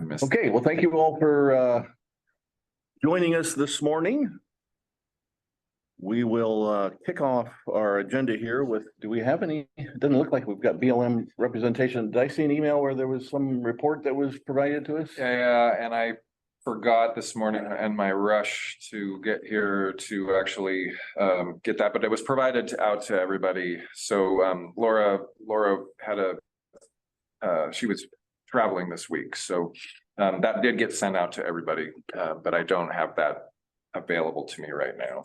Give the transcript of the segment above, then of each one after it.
Okay, well, thank you all for joining us this morning. We will kick off our agenda here with, do we have any? It doesn't look like we've got BLM representation. Did I see an email where there was some report that was provided to us? Yeah, and I forgot this morning in my rush to get here to actually get that, but it was provided out to everybody. So Laura had she was traveling this week, so that did get sent out to everybody, but I don't have that available to me right now.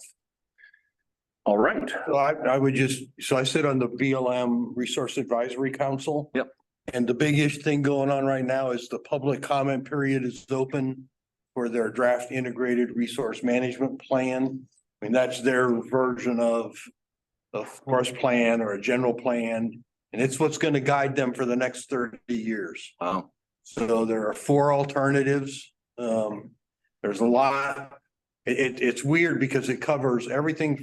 All right. Well, I would so I sit on the BLM Resource Advisory Council. Yep. And the biggest thing going on right now is the public comment period is open for their draft integrated resource management plan. I mean, that's their version of a forest plan or a general plan. And it's what's going to guide them for the next 30 years. Wow. So there are 4 alternatives. There's a lot. It's weird because it covers everything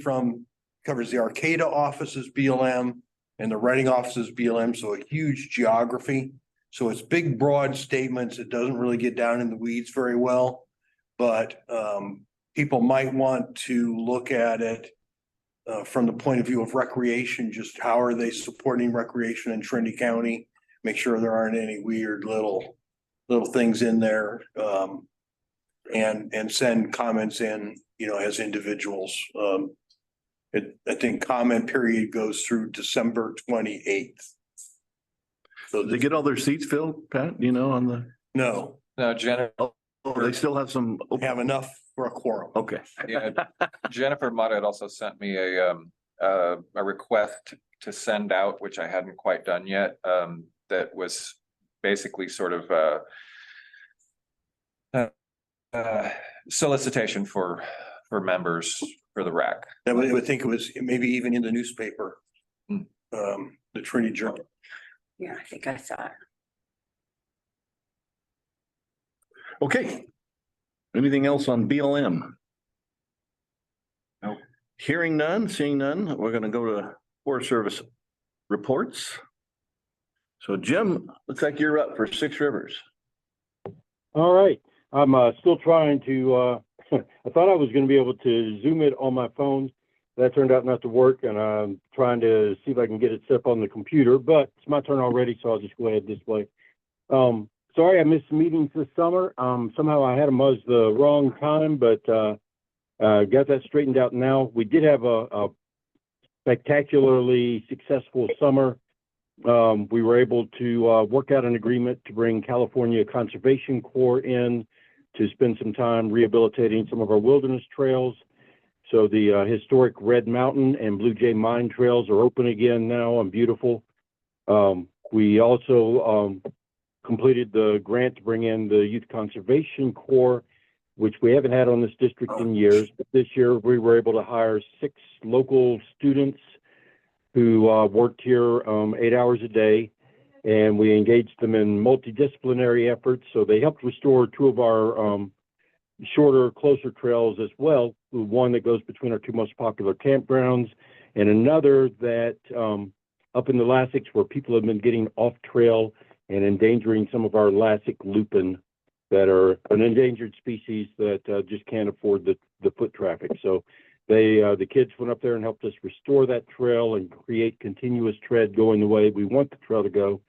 covers the Arcata offices BLM and the writing offices BLM. So a huge geography. So it's big, broad statements. It doesn't really get down in the weeds very well, but people might want to look at it from the point of view of recreation. Just how are they supporting recreation in Trinity County? Make sure there aren't any weird little things in there, and send comments in, as individuals. I think comment period goes through December 28th. So Did they get all their seats filled, Pat? On the? No, Jennifer, Oh, they still have some. have enough for a quorum. Okay. yeah, Jennifer Mott had also sent me a request to send out, which I hadn't quite done yet. That was basically sort of solicitation for members for the RAC. I would think it was maybe even in the newspaper, the Trinity Journal. Yeah, I think I saw it. Okay. Anything else on BLM? No. Hearing none, seeing none, we're going to go to Forest Service reports. So Jim, looks like you're up for 6 Rivers. All right. I'm still trying to, I thought I was going to be able to Zoom it on my phone. That turned out not to work, and I'm trying to see if I can get it set up on the computer, but it's my turn already, so I'll just go ahead and display. Sorry I missed meetings this summer. Somehow I had them as the wrong time, but got that straightened out now. We did have a spectacularly successful summer. We were able to work out an agreement to bring California Conservation Corps in to spend some time rehabilitating some of our wilderness trails. So the historic Red Mountain and Blue Jay Mine trails are open again now and beautiful. We also completed the grant to bring in the Youth Conservation Corps, which we haven't had on this district in years. But this year we were able to hire 6 local students who worked here 8 hours a day, and we engaged them in multidisciplinary efforts. So they helped restore 2 of our shorter, closer trails as well. One that goes between our 2 most popular campgrounds, and another that up in the Lassics where people have been getting off trail and endangering some of our Lassic lupin that are an endangered species that just can't afford the foot traffic. So the kids went up there and helped us restore that trail and create continuous tread going the way we want the trail to go,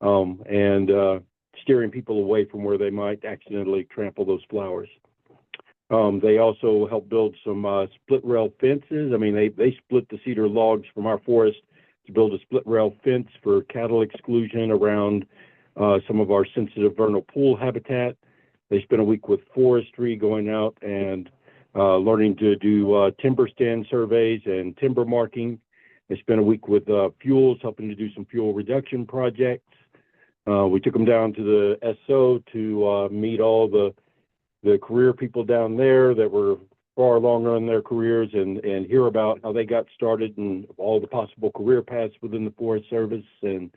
and steering people away from where they might accidentally trample those flowers. They also helped build some split rail fences. I mean, they split the cedar logs from our forest to build a split rail fence for cattle exclusion around some of our sensitive vernal pool habitat. They spent a week with forestry going out and learning to do timber stand surveys and timber marking. They spent a week with fuels, helping to do some fuel reduction projects. We took them down to the SO to meet all the career people down there that were far along in their careers and hear about how they got started and all the possible career paths within the Forest Service. And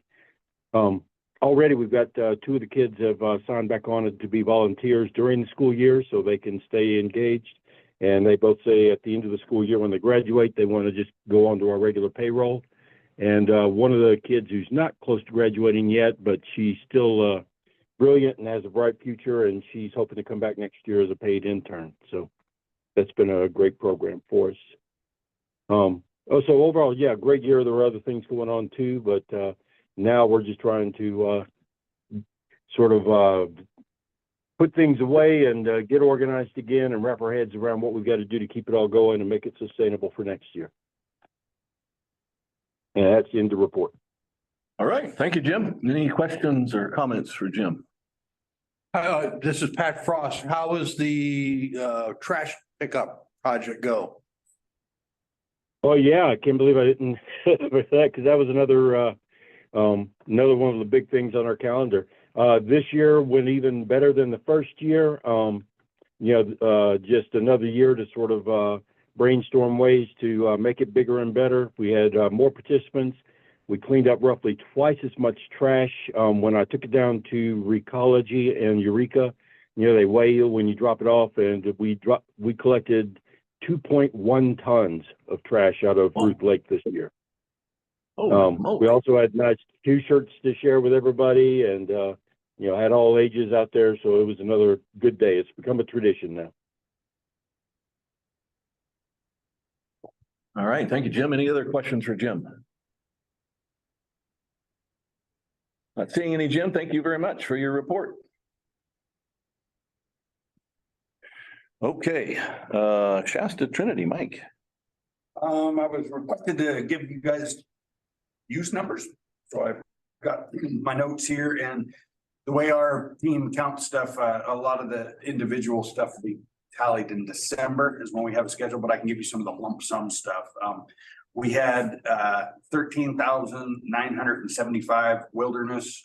already we've got 2 of the kids have signed back on to be volunteers during the school year so they can stay engaged. And they both say at the end of the school year when they graduate, they want to just go on to our regular payroll. And one of the kids who's not close to graduating yet, but she's still brilliant and has a bright future, and she's hoping to come back next year as a paid intern. So that's been a great program for us. So overall, yeah, great year. There were other things going on too, but now we're just trying to sort of put things away and get organized again and wrap our heads around what we've got to do to keep it all going and make it sustainable for next year. And that's the end of the report. All right, thank you, Jim. Any questions or comments for Jim? This is Pat Frost. How is the trash pickup project go? Oh yeah, I can't believe I didn't for that, because that was another one of the big things on our calendar. This year went even better than the first year. Just another year to sort of brainstorm ways to make it bigger and better. We had more participants. We cleaned up roughly twice as much trash. When I took it down to Recology and Eureka, they weigh you when you drop it off, and we collected 2.1 tons of trash out of Ruth Lake this year. We also had nice T-shirts to share with everybody, and had all ages out there, so it was another good day. It's become a tradition now. All right, thank you, Jim. Any other questions for Jim? Not seeing any, Jim. Thank you very much for your report. Okay, Shasta Trinity, Mike. I was requested to give you guys use numbers. So I've got my notes here, and the way our team counts stuff, a lot of the individual stuff will be tallied in December is when we have a schedule, but I can give you some of the lump sum stuff. We had 13,975 wilderness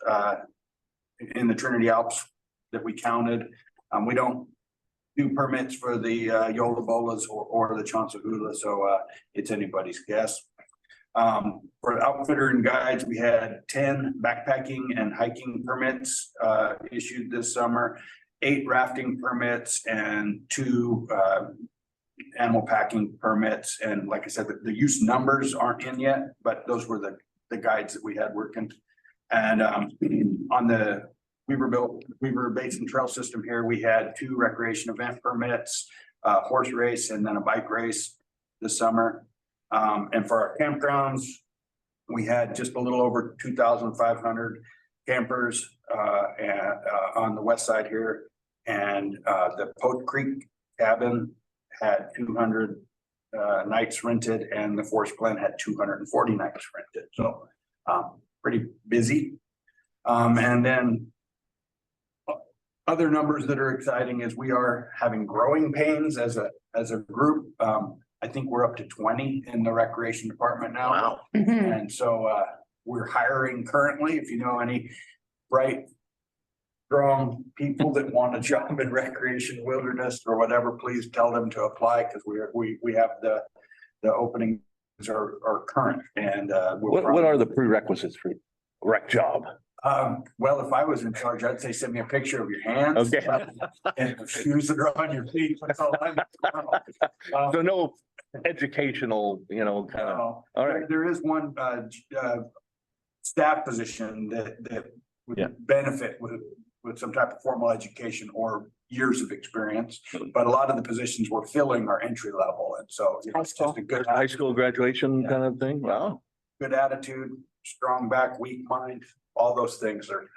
in the Trinity Alps that we counted. We don't do permits for the Yola Bolas or the Chonsahoula, so it's anybody's guess. For outfitter and guides, we had 10 backpacking and hiking permits issued this summer, 8 rafting permits, and 2 animal packing permits. And like I said, the use numbers aren't in yet, but those were the guides that we had working. And on the Weaver Basin Trail System here, we had 2 recreation event permits, a horse race, and then a bike race this summer. And for our campgrounds, we had just a little over 2,500 campers on the west side here. And the Post Creek cabin had 200 nights rented, and the Forest Glen had 240 nights rented. So pretty busy. And then other numbers that are exciting is we are having growing pains as a group. I think we're up to 20 in the recreation department now. Wow. And so we're hiring currently. If you know any bright, strong people that want a job in recreation, wilderness, or whatever, please tell them to apply, because we have the openings are current. And What are the prerequisites for a rec job? Well, if I was in charge, I'd say send me a picture of your hands. Okay. And the shoes that are on your feet. That's all I need. So no educational, kind of. All right. There is one staff position that would Yeah. benefit with some type of formal education or years of experience. But a lot of the positions we're filling are entry level, and so it's just a good High school graduation kind of thing. Wow. good attitude, strong back, weak mind. All those things are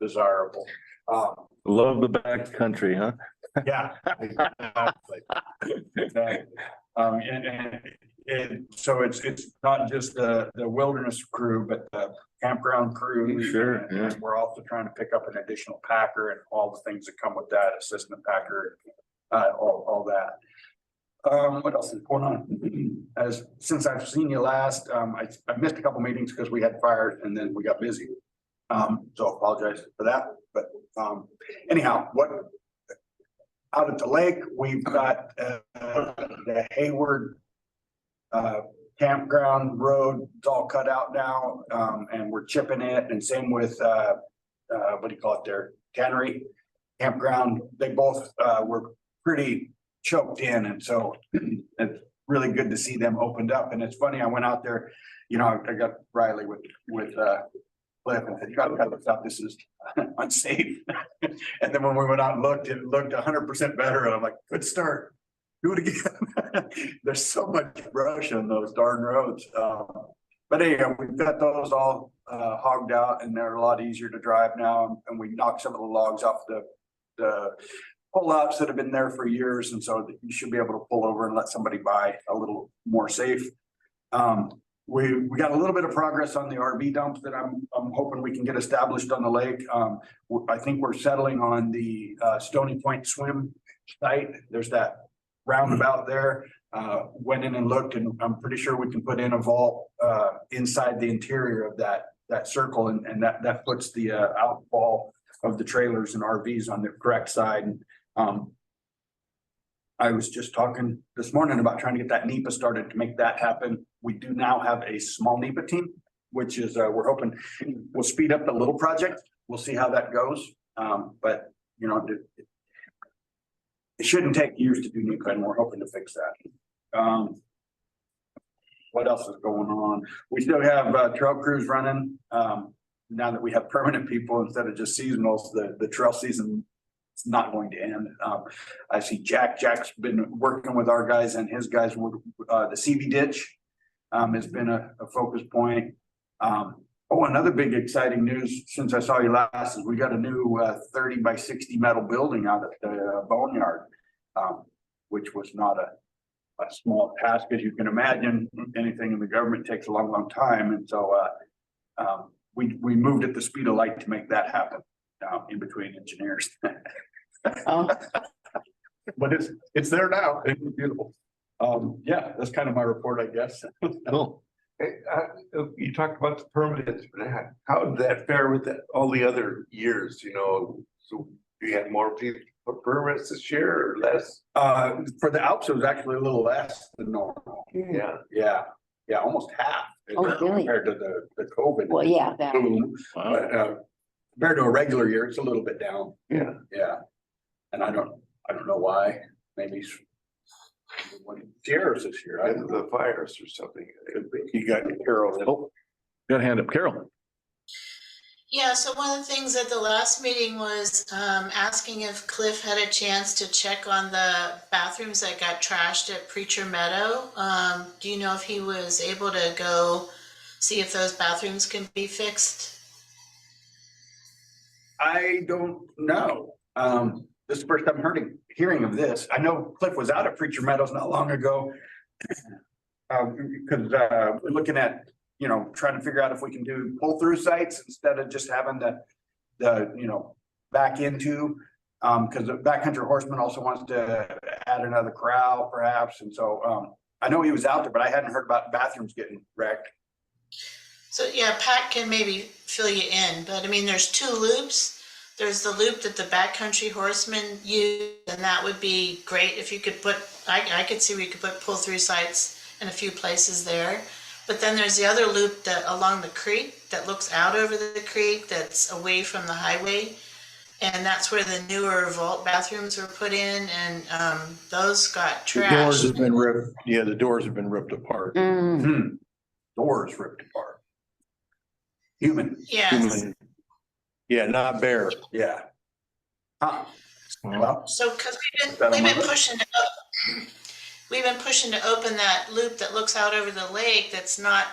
desirable. Love the back country, huh? Yeah. Exactly. And so it's not just the wilderness crew, but the campground crew. Sure, yeah. And we're also trying to pick up an additional packer and all the things that come with that, assistant packer, all that. What else is going on? Since I've seen you last, I missed a couple meetings because we had fires and then we got busy. So I apologize for that, but anyhow, out at the lake, we've got the Hayward campground road. It's all cut out now, and we're chipping it. And same with what do you call it there? Tannery campground. They both were pretty choked in, and so it's really good to see them opened up. And it's funny, I went out there, I got Riley with Cliff and said, you gotta cut this out, this is unsafe. And then when we went out and looked, it looked 100% better, and I'm like, good start. Do it again. There's so much brush on those darn roads. But anyhow, we've got those all hogged out, and they're a lot easier to drive now, and we knocked some of the logs off the pullouts that have been there for years, and so you should be able to pull over and let somebody by a little more safe. We got a little bit of progress on the RV dumps that I'm hoping we can get established on the lake. I think we're settling on the Stony Point swim site. There's that roundabout there. Went in and looked, and I'm pretty sure we can put in a vault inside the interior of that circle, and that puts the outfall of the trailers and RVs on the correct side. I was just talking this morning about trying to get that NEPA started to make that happen. We do now have a small NEPA team, which is, we're hoping will speed up the little project. We'll see how that goes. But you know, it shouldn't take years to do NEPA, and we're hoping to fix that. What else is going on? We still have trail crews running. Now that we have permanent people instead of just seasonals, the trail season is not going to end. I see Jack's been working with our guys and his guys with the CV ditch has been a focus point. Another big exciting news since I saw you last is we got a new 30 by 60 metal building out at the boneyard, which was not a small task, as you can imagine. Anything in the government takes a long time, and so we moved at the speed of light to make that happen in between engineers. Oh. But it's there now. It's beautiful. Yeah, that's kind of my report, I guess. Cool. You talked about the permits, but how did that fare with all the other years, you know? So do you have more people for permits this year or less? For the Alps, it was actually a little less than normal. Yeah. Yeah, almost half. Oh, really? Compared to the COVID. Well, yeah, that. boom. Wow. But compared to a regular year, it's a little bit down. Yeah. Yeah. And I don't know why. Maybe Sierra's this year. I don't know. The fires or something. You got Carol. Oh, got a hand up, Carol. Yeah, so one of the things at the last meeting was asking if Cliff had a chance to check on the bathrooms that got trashed at Preacher Meadow. Do you know if he was able to go see if those bathrooms can be fixed? I don't know. This is the first I'm hearing of this. I know Cliff was out at Preacher Meadows not long ago. Because we're looking at, you know, trying to figure out if we can do pull through sites instead of just having the you know, back into, because the backcountry horseman also wants to add another corral perhaps. And so I know he was out there, but I hadn't heard about bathrooms getting wrecked. So yeah, Pat can maybe fill you in, but I mean, there's two loops. There's the loop that the backcountry horsemen use, and that would be great if you could put, I could see we could put pull through sites in a few places there. But then there's the other loop that along the creek that looks out over the creek that's away from the highway. And that's where the newer vault bathrooms were put in, and those got The doors have trashed. been ripped. Yeah, the doors have been ripped apart. Doors ripped apart. Human. Yeah, Human. Yeah, not bear. Yeah. Huh. Well, so because Is that on we've my been list? pushing to open that loop that looks out over the lake that's not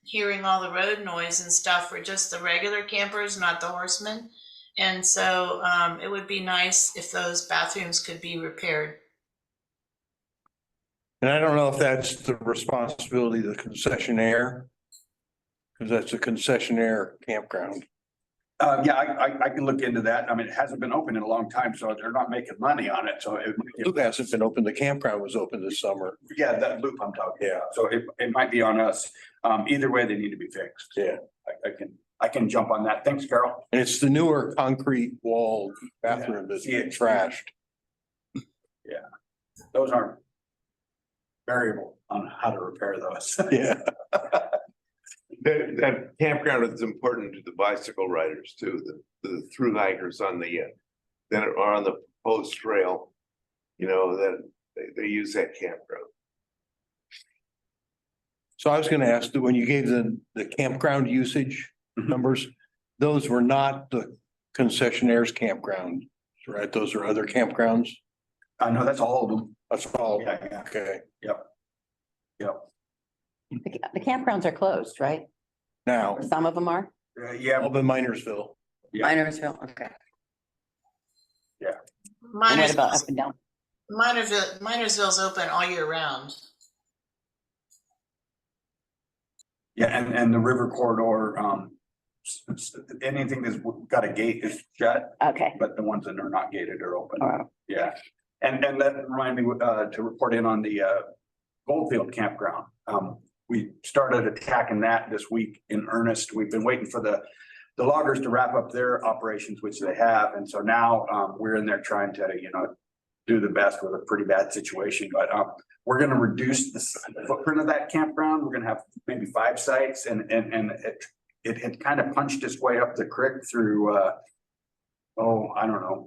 hearing all the road noise and stuff for just the regular campers, not the horsemen. And so it would be nice if those bathrooms could be repaired. And I don't know if that's the responsibility of the concessionaire. Because that's a concessionaire campground. yeah, I can look into that. I mean, it hasn't been open in a long time, so they're not making money on it. So Loop hasn't been open. The campground was open this summer. yeah, that loop I'm talking about. So it might be on us. Either way, they need to be fixed. Yeah. I can jump on that. Thanks, Carol. And it's the newer concrete wall bathroom that's Yeah. trashed. Those aren't variable on how to repair those. Yeah. That campground is important to the bicycle riders too, the through hikers on the, that are on the post trail. You know, that they use that campground. So I was gonna ask that when you gave the campground usage, numbers. Those were not the concessionaires campground, right? Those are other campgrounds. No, that's all of them. That's all. Yeah, yeah. Okay, Yep. The campgrounds are closed, right? now, Or some of them are? Yeah, all but Minersville. Yeah. Minersville, okay. And what about up and down? Minersville's open all year round. yeah, and the river corridor, anything that's got a gate is shut, Okay. but the ones that are not gated are open. All right. Yeah, and that reminded me to report in on the Goldfield campground. We started attacking that this week in earnest. We've been waiting for the loggers to wrap up their operations, which they have, and so now we're in there trying to, do the best with a pretty bad situation. But we're going to reduce the footprint of that campground. We're going to have maybe 5 sites, and it had kind of punched its way up the creek through I don't know,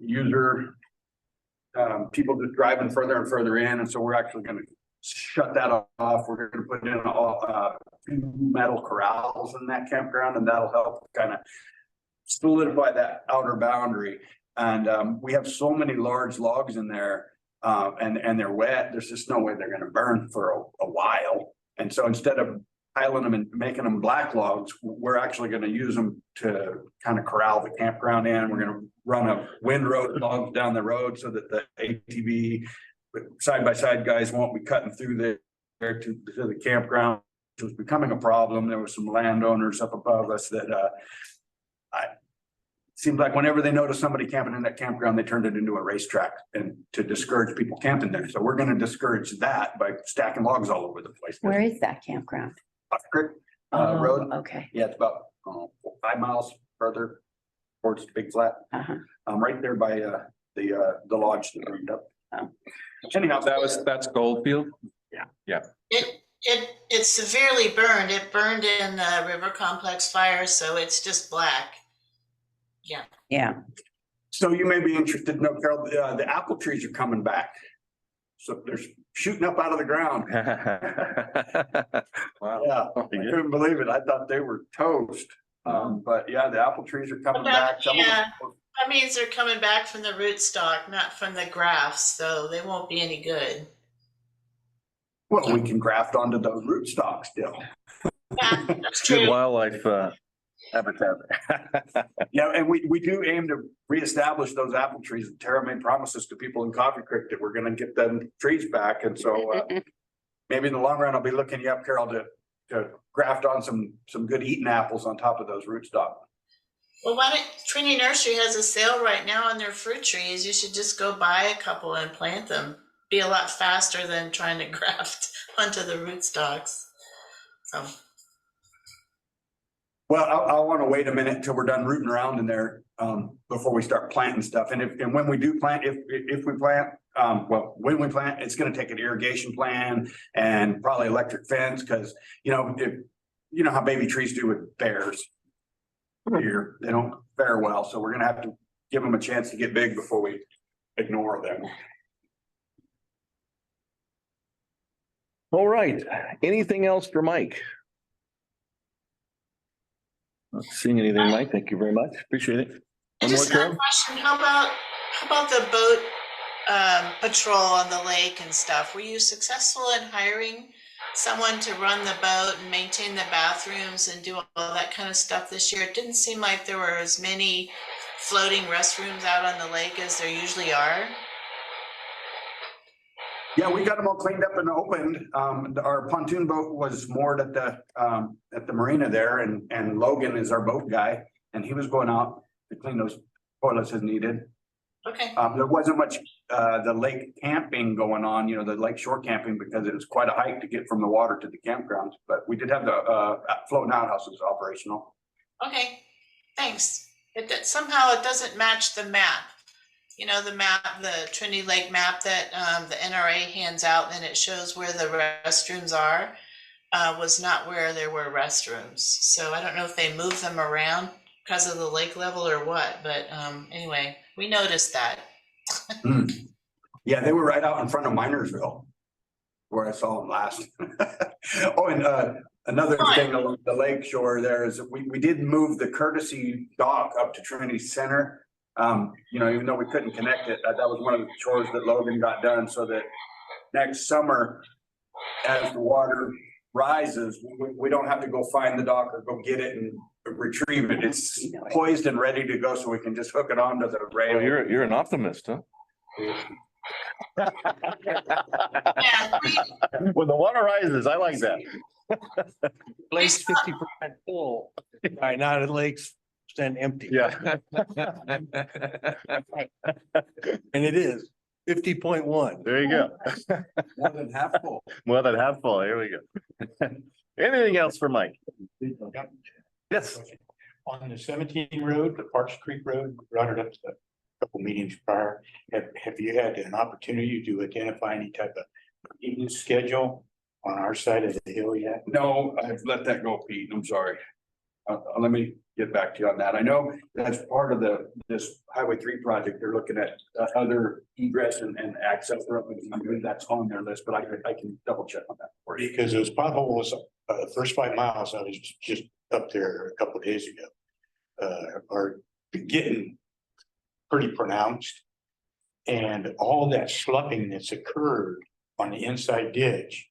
people just driving further and further in, and so we're actually going to shut that off. We're going to put in 2 metal corrals in that campground, and that'll help kind of solidify that outer boundary. And we have so many large logs in there, and they're wet. There's just no way they're going to burn for a while. And so instead of piling them and making them black logs, we're actually going to use them to kind of corral the campground in. We're going to run a windrow logs down the road so that the ATV side-by-side guys won't be cutting through there to the campground, which was becoming a problem. There were some landowners up above us that seems like whenever they notice somebody camping in that campground, they turned it into a racetrack and to discourage people camping there. So we're going to discourage that by stacking logs all over the place. Where is that campground? Creek Oh, Road. okay. Yeah, it's about 5 miles further towards Big Flat. Uh-huh. Right there by the lodge that burned up. Oh. Anyhow, That's Goldfield? It's severely burned. It burned in the river complex fire, so it's just black. Yeah. Yeah. so you may be interested to know, Carol, the apple trees are coming back. So they're shooting up out of the ground. Wow. Yeah, I couldn't believe it. I thought they were toast. But yeah, the apple trees are coming back. Some of them- That means they're coming back from the rootstock, not from the grafts, so they won't be any good. Well, we can graft onto those rootstocks still. Yeah, that's Good true. wildlife habitat. Yeah, and we do aim to reestablish those apple trees. Tara made promises to people in Coffee Creek that we're gonna get them trees back, and so maybe in the long run, I'll be looking you up, Carol, to graft on some good eating apples on top of those rootstock. Well, Trinity Nursery has a sale right now on their fruit trees. You should just go buy a couple and plant them. Be a lot faster than trying to graft onto the rootstocks. So. Well, I'll want to wait a minute till we're done rooting around in there before we start planting stuff. And when we do plant, if we plant, when we plant, it's going to take an irrigation plan and probably electric fence because you know how baby trees do with bears. Here they don't fare well, so we're going to have to give them a chance to get big before we ignore them. All right, anything else for Mike? Not seeing anything, Mike. Thank you very much. Appreciate it. I One more, just got a Carol? question. How about the boat patrol on the lake and stuff? Were you successful in hiring someone to run the boat and maintain the bathrooms and do all that kind of stuff this year? It didn't seem like there were as many floating restrooms out on the lake as there usually are. Yeah, we got them all cleaned up and opened. Our pontoon boat was moored at the marina there, and Logan is our boat guy, and he was going out to clean those toilets as needed. Okay. There wasn't much the lake camping going on, the lake shore camping, because it was quite a hike to get from the water to the campgrounds. But we did have the floating outhouses operational. Okay. Thanks. Somehow it doesn't match the map. The map, the Trinity Lake map that the NRA hands out, and it shows where the restrooms are, was not where there were restrooms. So I don't know if they moved them around because of the lake level or what, but anyway, we noticed that. Yeah, they were right out in front of Minersville. where I saw them last. Oh, and another thing along the lake shore there is we did move the courtesy dock up to Trinity Center. You know, even though we couldn't connect it, that was one of the chores that Logan got done, so that next summer, as the water rises, we don't have to go find the dock or go get it and retrieve it. It's poised and ready to go, so we can just hook it onto the rail. Well, you're an optimist, huh? Yeah, When the water rises, I like that. Lake's 50% full. Right now the lake's stand empty. Yeah. And it is 50.1. There you go. More than half full. More than half full. Here we go. Anything else for Mike? Yes. On the 17 road, the Parks Creek Road, brought it up to a couple meetings prior. Have you had an opportunity to identify any type of maintenance schedule on our side of the hill yet? No, I've let that go, Pete. I'm sorry. Let me get back to you on that. I know that's part of this Highway 3 project. They're looking at other egress and access roads. I believe that's on their list, but I can double check on that for you. Because those potholes, first 5 miles, I was just up there a couple of days ago, are getting pretty pronounced. And all that sloughing that's occurred on the inside ditch,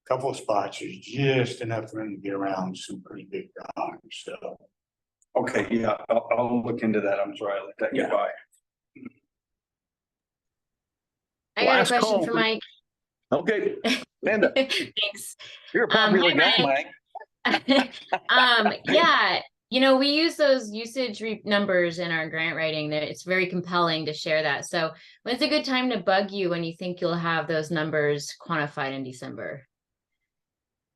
a couple of spots is just enough room to get around some pretty big rocks, so. Okay, yeah, I'll look into that. I'm sorry, I let that get by. I got a Last question call, for please. Mike. Okay, Amanda, Thanks. you're a popular Hi, guy, Mike. Yeah, you know, we use those usage numbers in our grant writing. That it's very compelling to share that. So when's a good time to bug you when you think you'll have those numbers quantified in December?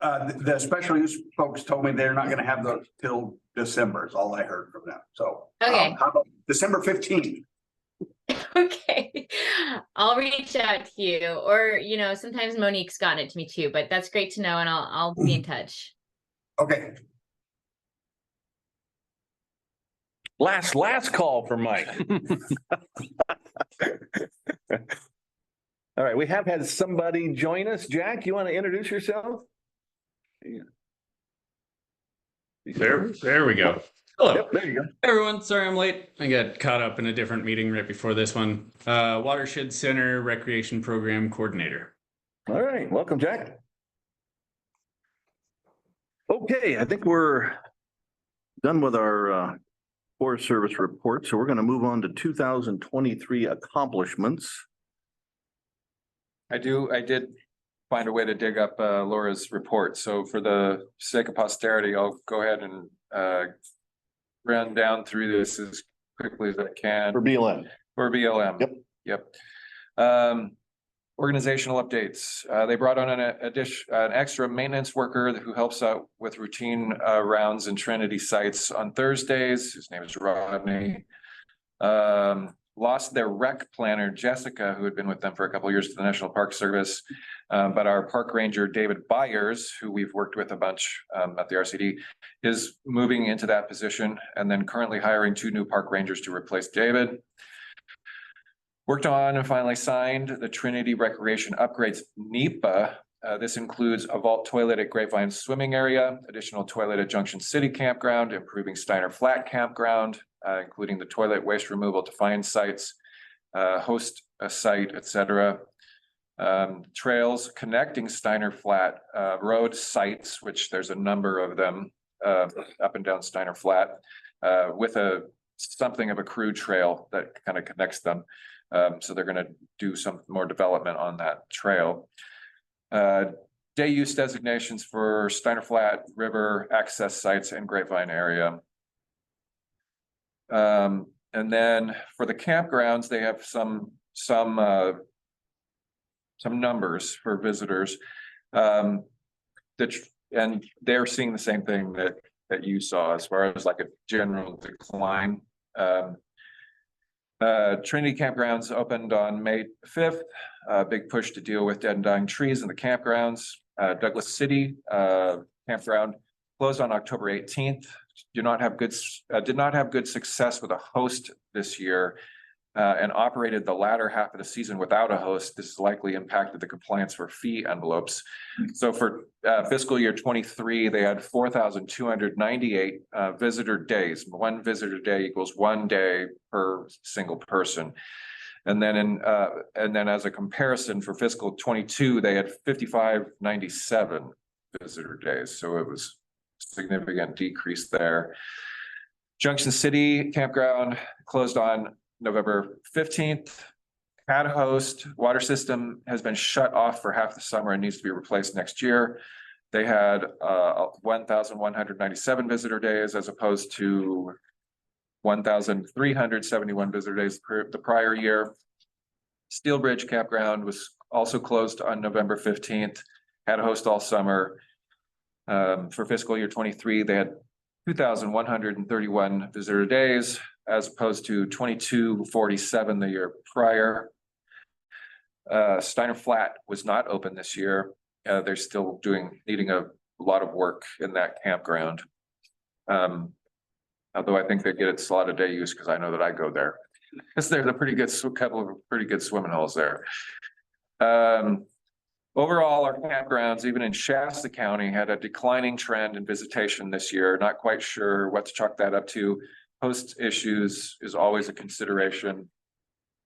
The special use folks told me they're not gonna have those till December is all I heard from them. So. Okay. How about December 15th? Okay, I'll reach out to you, or you know, sometimes Monique's gotten it to me too. But that's great to know, and I'll be in touch. Okay. Last call for Mike. All right, we have had somebody join us. Jack, you want to introduce yourself? There we go. Hello, Yep, there you go. everyone. Sorry I'm late. I got caught up in a different meeting right before this one. Watershed Center Recreation Program Coordinator. All right, welcome, Jack. Okay, I think we're done with our Forest Service report, so we're going to move on to 2023 accomplishments. I did find a way to dig up Laura's report. So for the sake of posterity, I'll go ahead and run down through this as quickly as I can. For BLM. For BLM. Yep. Organizational updates. They brought on an extra maintenance worker who helps out with routine rounds in Trinity sites on Thursdays. His name is Rodney. Lost their rec planner, Jessica, who had been with them for a couple of years to the National Park Service. But our park ranger, David Byers, who we've worked with a bunch at the RCD, is moving into that position and then currently hiring 2 new park rangers to replace David. Worked on and finally signed the Trinity Recreation Upgrades NEPA. This includes a vault toilet at Grapevine Swimming Area, additional toilet at Junction City Campground, improving Steiner Flat Campground, including the toilet waste removal to find sites, host a site, etc. Trails connecting Steiner Flat road sites, which there's a number of them up and down Steiner Flat, with something of a crew trail that kind of connects them. So they're going to do some more development on that trail. Day use designations for Steiner Flat River access sites and Grapevine area. And then for the campgrounds, they have some numbers for visitors. And they're seeing the same thing that you saw as far as like a general decline. Trinity Campgrounds opened on May 5th. Big push to deal with dead and dying trees in the campgrounds. Douglas City Campground closed on October 18th. Did not have good success with a host this year. and operated the latter half of the season without a host, this likely impacted the compliance for fee envelopes. So for fiscal year 23, they had 4,298 visitor days. One visitor day equals 1 day per single person. And then as a comparison for fiscal 22, they had 5,597 visitor days. So it was a significant decrease there. Junction City Campground closed on November 15th. Had a host, water system has been shut off for half the summer and needs to be replaced next year. They had 1,197 visitor days as opposed to 1,371 visitor days the prior year. Steelbridge Campground was also closed on November 15th, had a host all summer. For fiscal year 23, they had 2,131 visitor days as opposed to 2,247 the year prior. Steiner Flat was not open this year. They're still needing a lot of work in that campground. Although I think they get a lot of day use because I know that I go there. Because there's a couple of pretty good swimming holes there. Overall, our campgrounds, even in Shasta County, had a declining trend in visitation this year. Not quite sure what to chalk that up to. Host issues is always a consideration,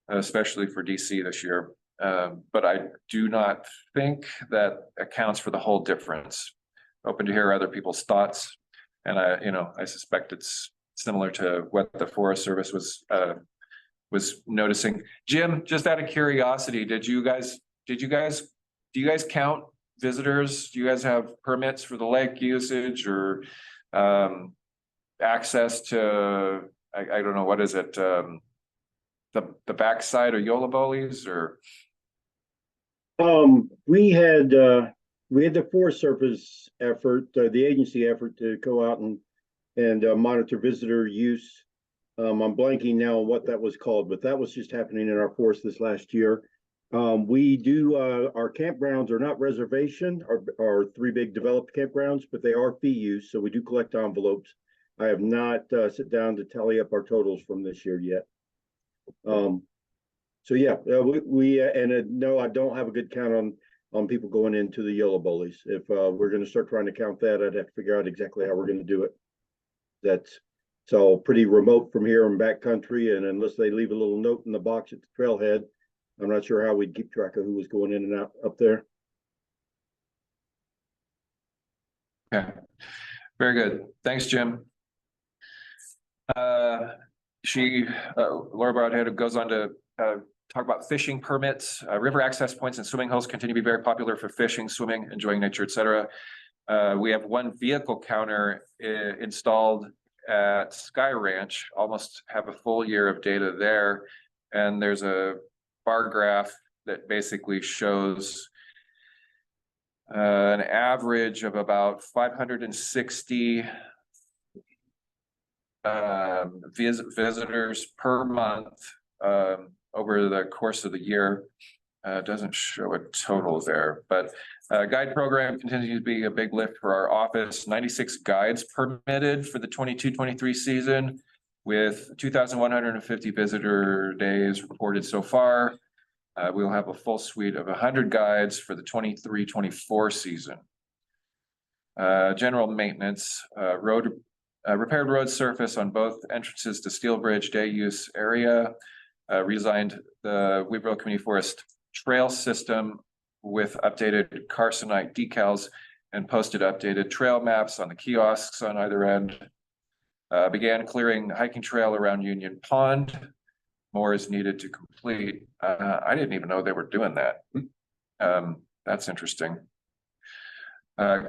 especially for DC this year. But I do not think that accounts for the whole difference. Open to hear other people's thoughts. And I suspect it's similar to what the Forest Service was noticing. Jim, just out of curiosity, do you guys count visitors? Do you guys have permits for the lake usage or access to, I don't know, what is it? The backside of Yola Boli's or? We had the Forest Service effort, the agency effort to go out and monitor visitor use. I'm blanking now on what that was called, but that was just happening in our forest this last year. We do, our campgrounds are not reservation, our 3 big developed campgrounds, but they are fee use. So we do collect envelopes. I have not sit down to tally up our totals from this year yet. So yeah, no, I don't have a good count on people going into the Yola Boli's. If we're going to start trying to count that, I'd have to figure out exactly how we're going to do it. It's all pretty remote from here and backcountry, and unless they leave a little note in the box at the trailhead, I'm not sure how we'd keep track of who was going in and out up there. Okay, very good. Thanks, Jim. Laura Broadhead goes on to talk about fishing permits. River access points and swimming holes continue to be very popular for fishing, swimming, enjoying nature, etc. We have 1 vehicle counter installed at Sky Ranch, almost have a full year of data there. And there's a bar graph that basically shows an average of about 560 visitors per month over the course of the year. Doesn't show a total there, but guide program continues to be a big lift for our office. 96 guides permitted for the 22-23 season, with 2,150 visitor days reported so far. We'll have a full suite of 100 guides for the 23-24 season. General maintenance, repaired road surface on both entrances to Steelbridge day use area. Redesigned the Weaverville Community Forest trail system with updated Carson-ite decals and posted updated trail maps on the kiosks on either end. Began clearing hiking trail around Union Pond. More is needed to complete. I didn't even know they were doing that. That's interesting.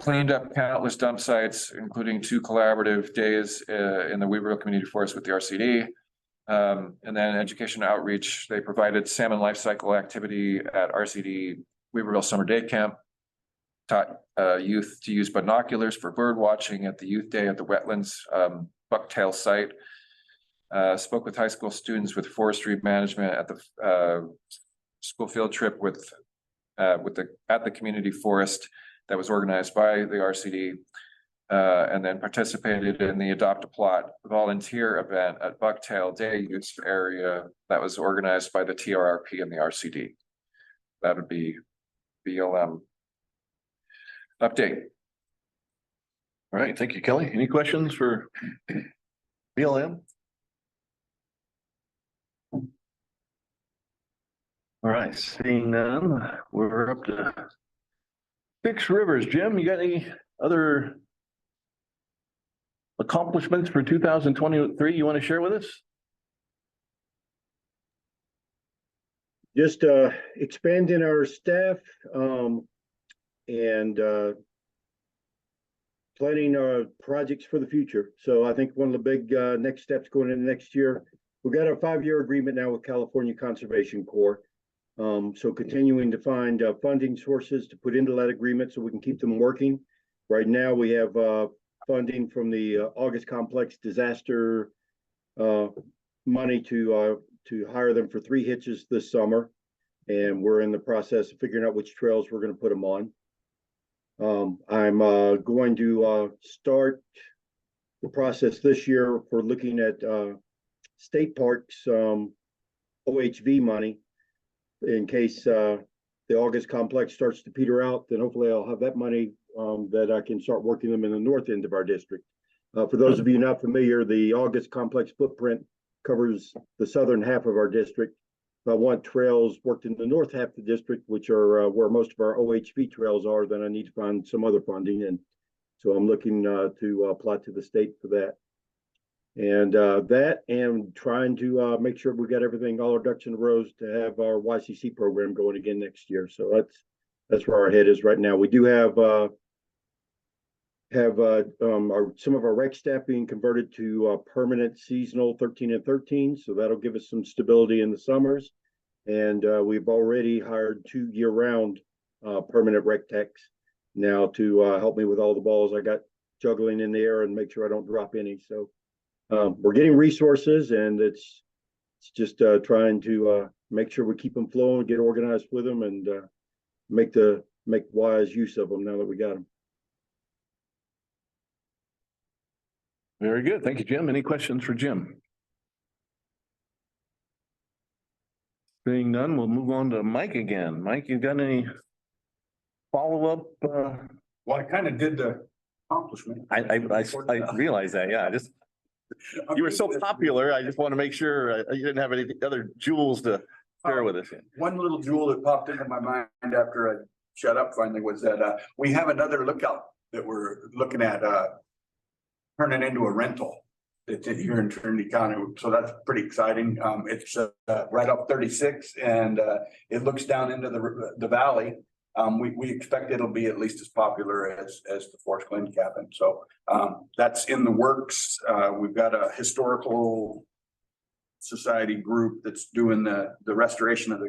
Cleaned up countless dump sites, including 2 collaborative days in the Weaverville Community Forest with the RCD. And then education outreach, they provided salmon life cycle activity at RCD Weaverville Summer Day Camp, taught youth to use binoculars for bird watching at the youth day at the wetlands bucktail site. Spoke with high school students with forestry management at the school field trip at the community forest that was organized by the RCD. And then participated in the Adopt a Plot volunteer event at Bucktail Day Use Area that was organized by the TRRP and the RCD. That would be BLM update. All right, thank you, Kelly. Any questions for BLM? All right, seeing none, we're up to Six Rivers. Jim, you got any other accomplishments for 2023 you want to share with us? Just expanding our staff and planning projects for the future. So I think one of the big next steps going into next year, we've got a 5-year agreement now with California Conservation Corps. So continuing to find funding sources to put into that agreement so we can keep them working. Right now we have funding from the August Complex disaster money to hire them for 3 hitches this summer. And we're in the process of figuring out which trails we're going to put them on. I'm going to start the process this year for looking at state parks OHV money in case the August Complex starts to peter out. Then hopefully I'll have that money that I can start working them in the north end of our district. For those of you not familiar, the August Complex footprint covers the southern half of our district. If I want trails worked in the north half of the district, which are where most of our OHV trails are, then I need to find some other funding. And so I'm looking to apply to the state for that. And that and trying to make sure we got everything, all our ducks in a row to have our YCC program going again next year. So that's where our head is right now. We do have some of our rec staff being converted to permanent seasonal 13 and 13. So that'll give us some stability in the summers. And we've already hired 2 year-round permanent rec techs now to help me with all the balls I got juggling in the air and make sure I don't drop any. So we're getting resources, and it's just trying to make sure we keep them flowing, get organized with them, and make wise use of them now that we got them. Very good. Thank you, Jim. Any questions for Jim? Seeing none, we'll move on to Mike again. Mike, you got any follow-up? Well, I kind of did the accomplishment. I realize that, yeah. You were so popular. I just want to make sure you didn't have any other jewels to share with us. One little jewel that popped into my mind after I shut up finally was that we have another lookout that we're looking at turning into a rental. It's here in Trinity County, so that's pretty exciting. It's right up 36, and it looks down into the valley. We expect it'll be at least as popular as the Forest Glen cabin. So that's in the works. We've got a historical society group that's doing the restoration of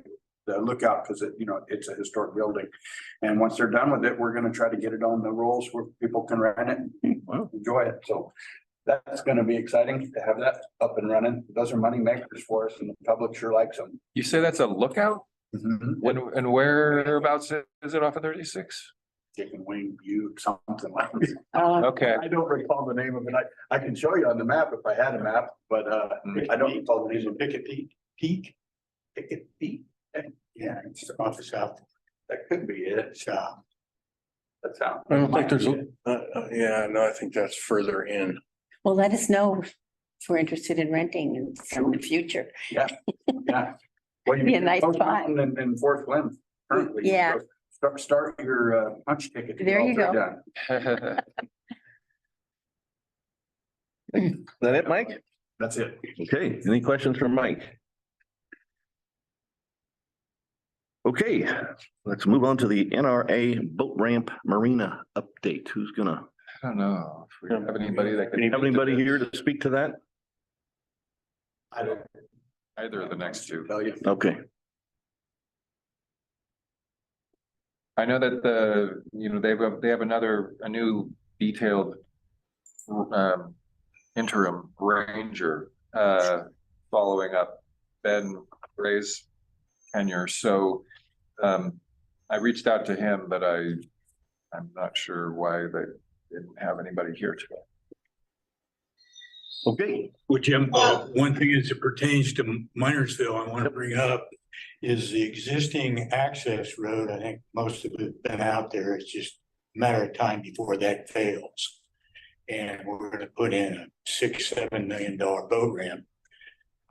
the lookout because it's a historic building. And once they're done with it, we're going to try to get it on the rolls where people can rent it and enjoy it. So that's going to be exciting to have that up and running. Those are money makers for us, and the public sure likes them. You say that's a lookout? Mm-hmm. And whereabouts is it off of 36? Chicken Wing Butte, something like that. Okay. I don't recall the name of it. I can show you on the map if I had a map, but I don't recall the name of Picket Peak. Yeah, it's off the south. That could be it. That sounds. I don't think there's yeah, no, I think that's further in. Well, let us know if we're interested in renting in the future. Yeah. Well, Be a nice spot. In Forest Glen currently. Yeah. So start your punch ticket. There you go. Is that it, Mike? That's it. Okay, any questions for Mike? Okay, let's move on to the NRA boat ramp marina update. Who's gonna? I don't know if we have anybody that can. Have anybody here to speak to that? I don't. Either of the next two. Tell you. Okay. I know that they have a new detailed interim ranger following up Ben Gray's tenure. So I reached out to him, but I'm not sure why didn't have anybody here today. Okay, Well, Jim, one thing as it pertains to Minersville, I want to bring up is the existing access road. I think most of it been out there. It's just a matter of time before that fails. And we're gonna put in a $6-7 million boat ramp.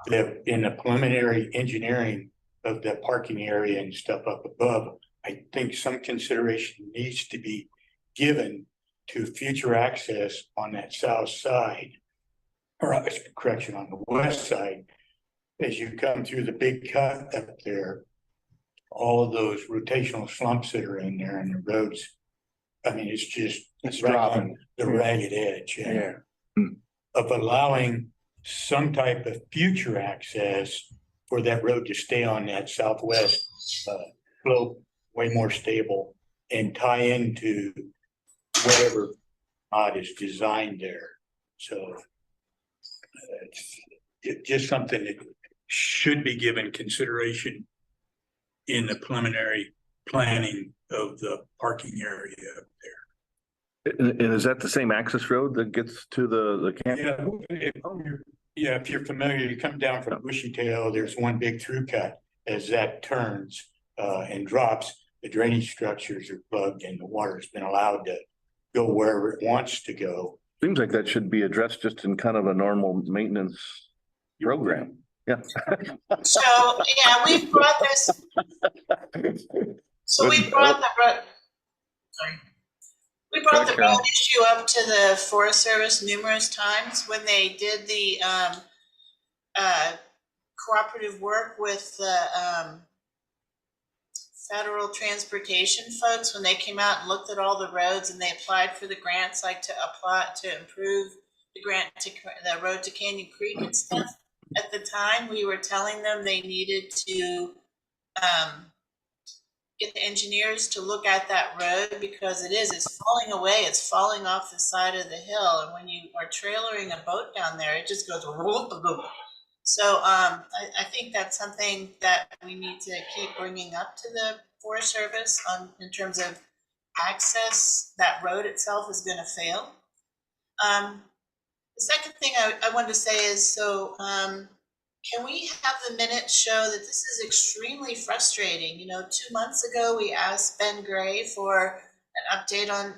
That in the preliminary engineering of the parking area and stuff up above, I think some consideration needs to be given to future access on that south side. Or correction, on the west side, as you come through the big cut up there, all of those rotational slumps that are in there and the roads, I mean, it's right on the ragged edge. Of allowing some type of future access for that road to stay on that southwest slope, way more stable, and tie into whatever mod is designed there. So it's just something that should be given consideration in the preliminary planning of the parking area up there. and is that the same access road that gets to the camp? If you're familiar, you come down from Bushy Tail, there's one big through cut. As that turns and drops, the drainage structures are plugged and the water's been allowed to go wherever it wants to go. Seems like that should be addressed just in kind of a normal maintenance program. Yeah. So, yeah, we've brought this, so we brought the road, sorry. We brought the road issue up to the Forest Service numerous times when they did the cooperative work with the federal transportation folks, when they came out and looked at all the roads and they applied for the grants, like to apply to improve the grant to the road to Canyon Creek and stuff. At the time, we were telling them they needed to get the engineers to look at that road because it's falling away. It's falling off the side of the hill. And when you are trailering a boat down there, it just goes whoop, whoop. So I think that's something that we need to keep bringing up to the Forest Service in terms of access. That road itself is going to fail. The second thing I wanted to say is, so can we have the minutes show that this is extremely frustrating? You know, 2 months ago, we asked Ben Gray for an update on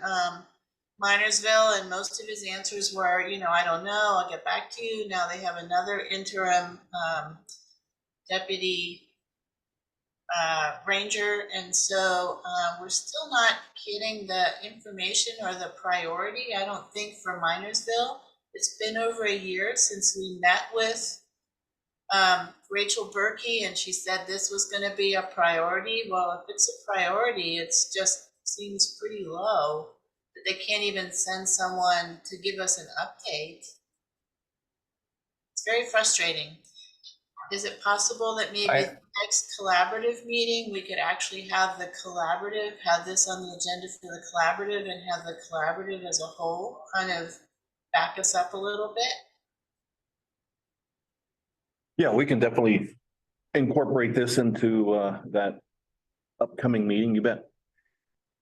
Minersville, and most of his answers were, you know, I don't know, I'll get back to you. Now they have another interim deputy ranger, and so we're still not getting the information or the priority, I don't think, for Minersville. It's been over a year since we met with Rachel Berkey, and she said this was going to be a priority. Well, if it's a priority, it's just seems pretty low that they can't even send someone to give us an update. It's very frustrating. Is it possible that maybe the next collaborative meeting, we could actually have the collaborative, have this on the agenda for the collaborative, and have the collaborative as a whole kind of back us up a little bit? Yeah, we can definitely incorporate this into that upcoming meeting, you bet.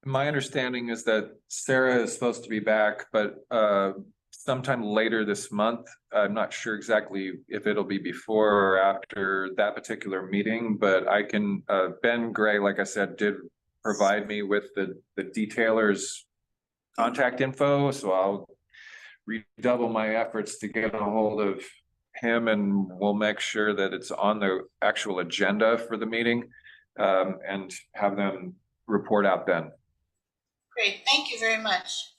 My understanding is that Sarah is supposed to be back, but sometime later this month. I'm not sure exactly if it'll be before or after that particular meeting, but I can, Ben Gray, like I said, did provide me with the detailer's contact info, so I'll redouble my efforts to get a hold of him, and we'll make sure that it's on the actual agenda for the meeting, and have them report out then. Great, thank you very much.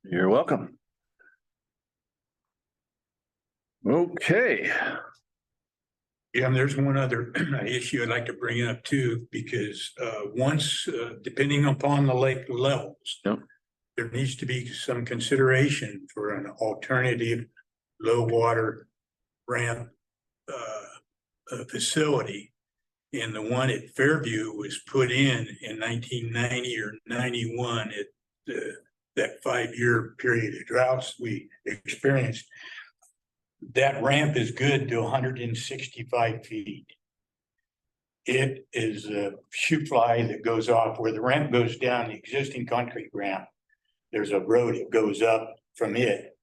You're welcome. Okay. Yeah, and there's one other issue I'd like to bring up too, because once, depending upon the lake levels, Yep. there needs to be some consideration for an alternative low water ramp facility. And the one at Fairview was put in 1990 or 91 at that 5-year period of droughts we experienced. That ramp is good to 165 feet. It is a shoe fly that goes off where the ramp goes down, the existing concrete ramp there's a road that goes up from it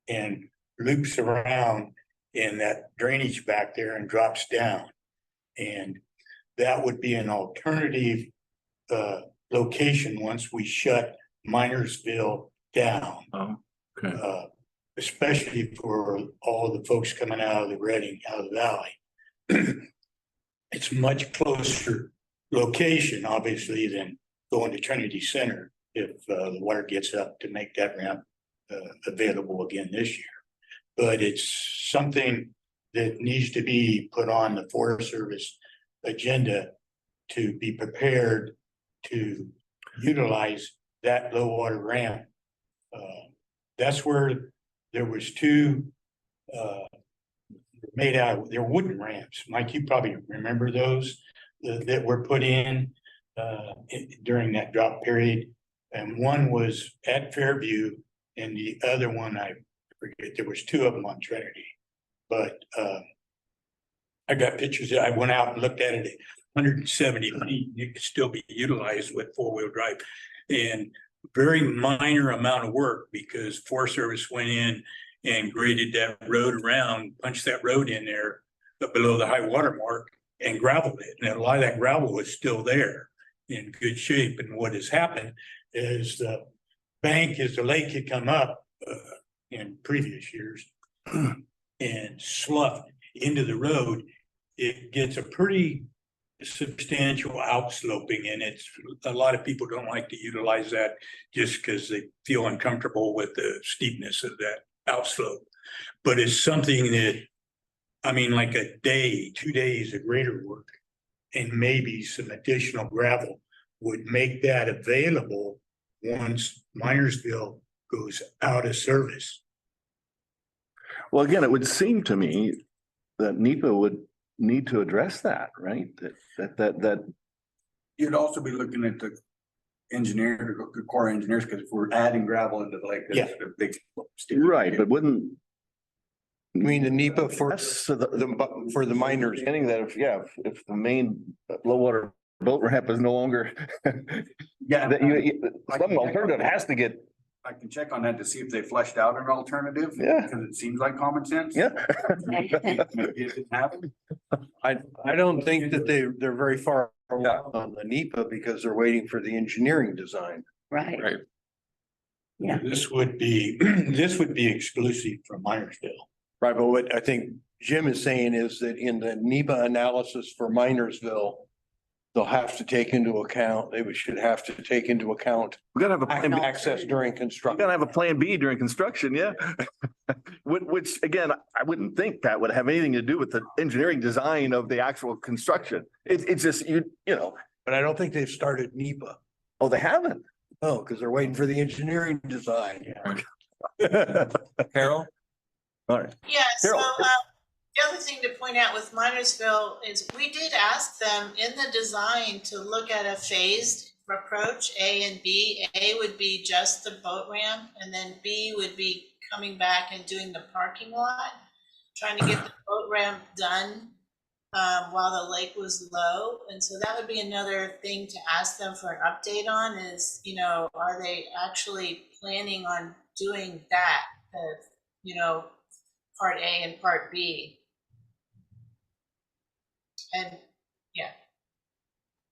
and loops around in that drainage back there and drops down. And that would be an alternative location once we shut Minersville down. Oh, okay. Especially for all the folks coming out of the Reading, out of the valley. It's much closer location, obviously, than going to Trinity Center if the water gets up to make that ramp available again this year. But it's something that needs to be put on the Forest Service agenda to be prepared to utilize that low water ramp. That's where there was two made out, they're wooden ramps. Mike, you probably remember those that were put in during that drop period. And one was at Fairview and the other one, I forget, there was two of them on Trinity. But I got pictures. I went out and looked at it at 170 feet. It could still be utilized with four-wheel drive. And very minor amount of work because Forest Service went in and graded that road around, punched that road in there up below the high water mark and gravelled it. And a lot of that gravel was still there in good shape. And what has happened is the bank, as the lake had come up in previous years and sloughed into the road, it gets a pretty substantial outsloping, and it's a lot of people don't like to utilize that just because they feel uncomfortable with the steepness of that outslope. But it's something that, I mean, like a day, 2 days of greater work and maybe some additional gravel would make that available once Minersville goes out of service. Well, again, it would seem to me that NEPA would need to address that, right? That You'd also be looking at the engineer, the core engineers, because if we're adding gravel into the lake, that's a big. right, but wouldn't I mean, the NEPA for that's the for the miners. understanding that if the main low water boat ramp is no longer Yeah. that some alternative has to get. I can check on that to see if they fleshed out an alternative. Yeah. Because it seems like common sense. Yeah. Maybe it didn't happen. I don't think that they're very far along on the NEPA because they're waiting for the engineering design. Right. Right. Yeah. This would be exclusive from Minersville. Right, but what I think Jim is saying is that in the NEPA analysis for Minersville, they'll have to take into account, should have to take into account We gotta have a plan B. access during We construction. gotta have a plan B during construction, yeah. Which again, I wouldn't think that would have anything to do with the engineering design of the actual construction. It's just, you know, But I don't think they've started NEPA. oh, they haven't. Oh, because they're waiting for the engineering design. Carol? All right. Yeah, so Carol. the other thing to point out with Minersville is we did ask them in the design to look at a phased approach, A and B. A would be just the boat ramp, and then B would be coming back and doing the parking lot, trying to get the boat ramp done while the lake was low. And so that would be another thing to ask them for an update on is, you know, are they actually planning on doing that, you know, part A and part B? And yeah.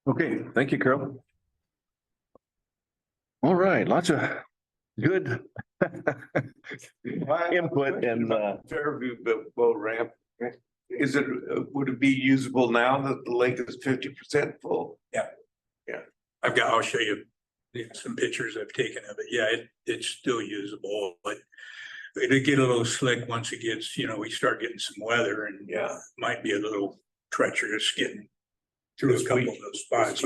Okay, thank you, Carol. All right, lots of good input and Fairview boat ramp, is it, would it be usable now that the lake is 50% full? I'll show you some pictures I've taken of it. Yeah, it's still usable, but it'll get a little slick once it gets, we start getting some weather and might be a little treacherous getting through a couple of those spots.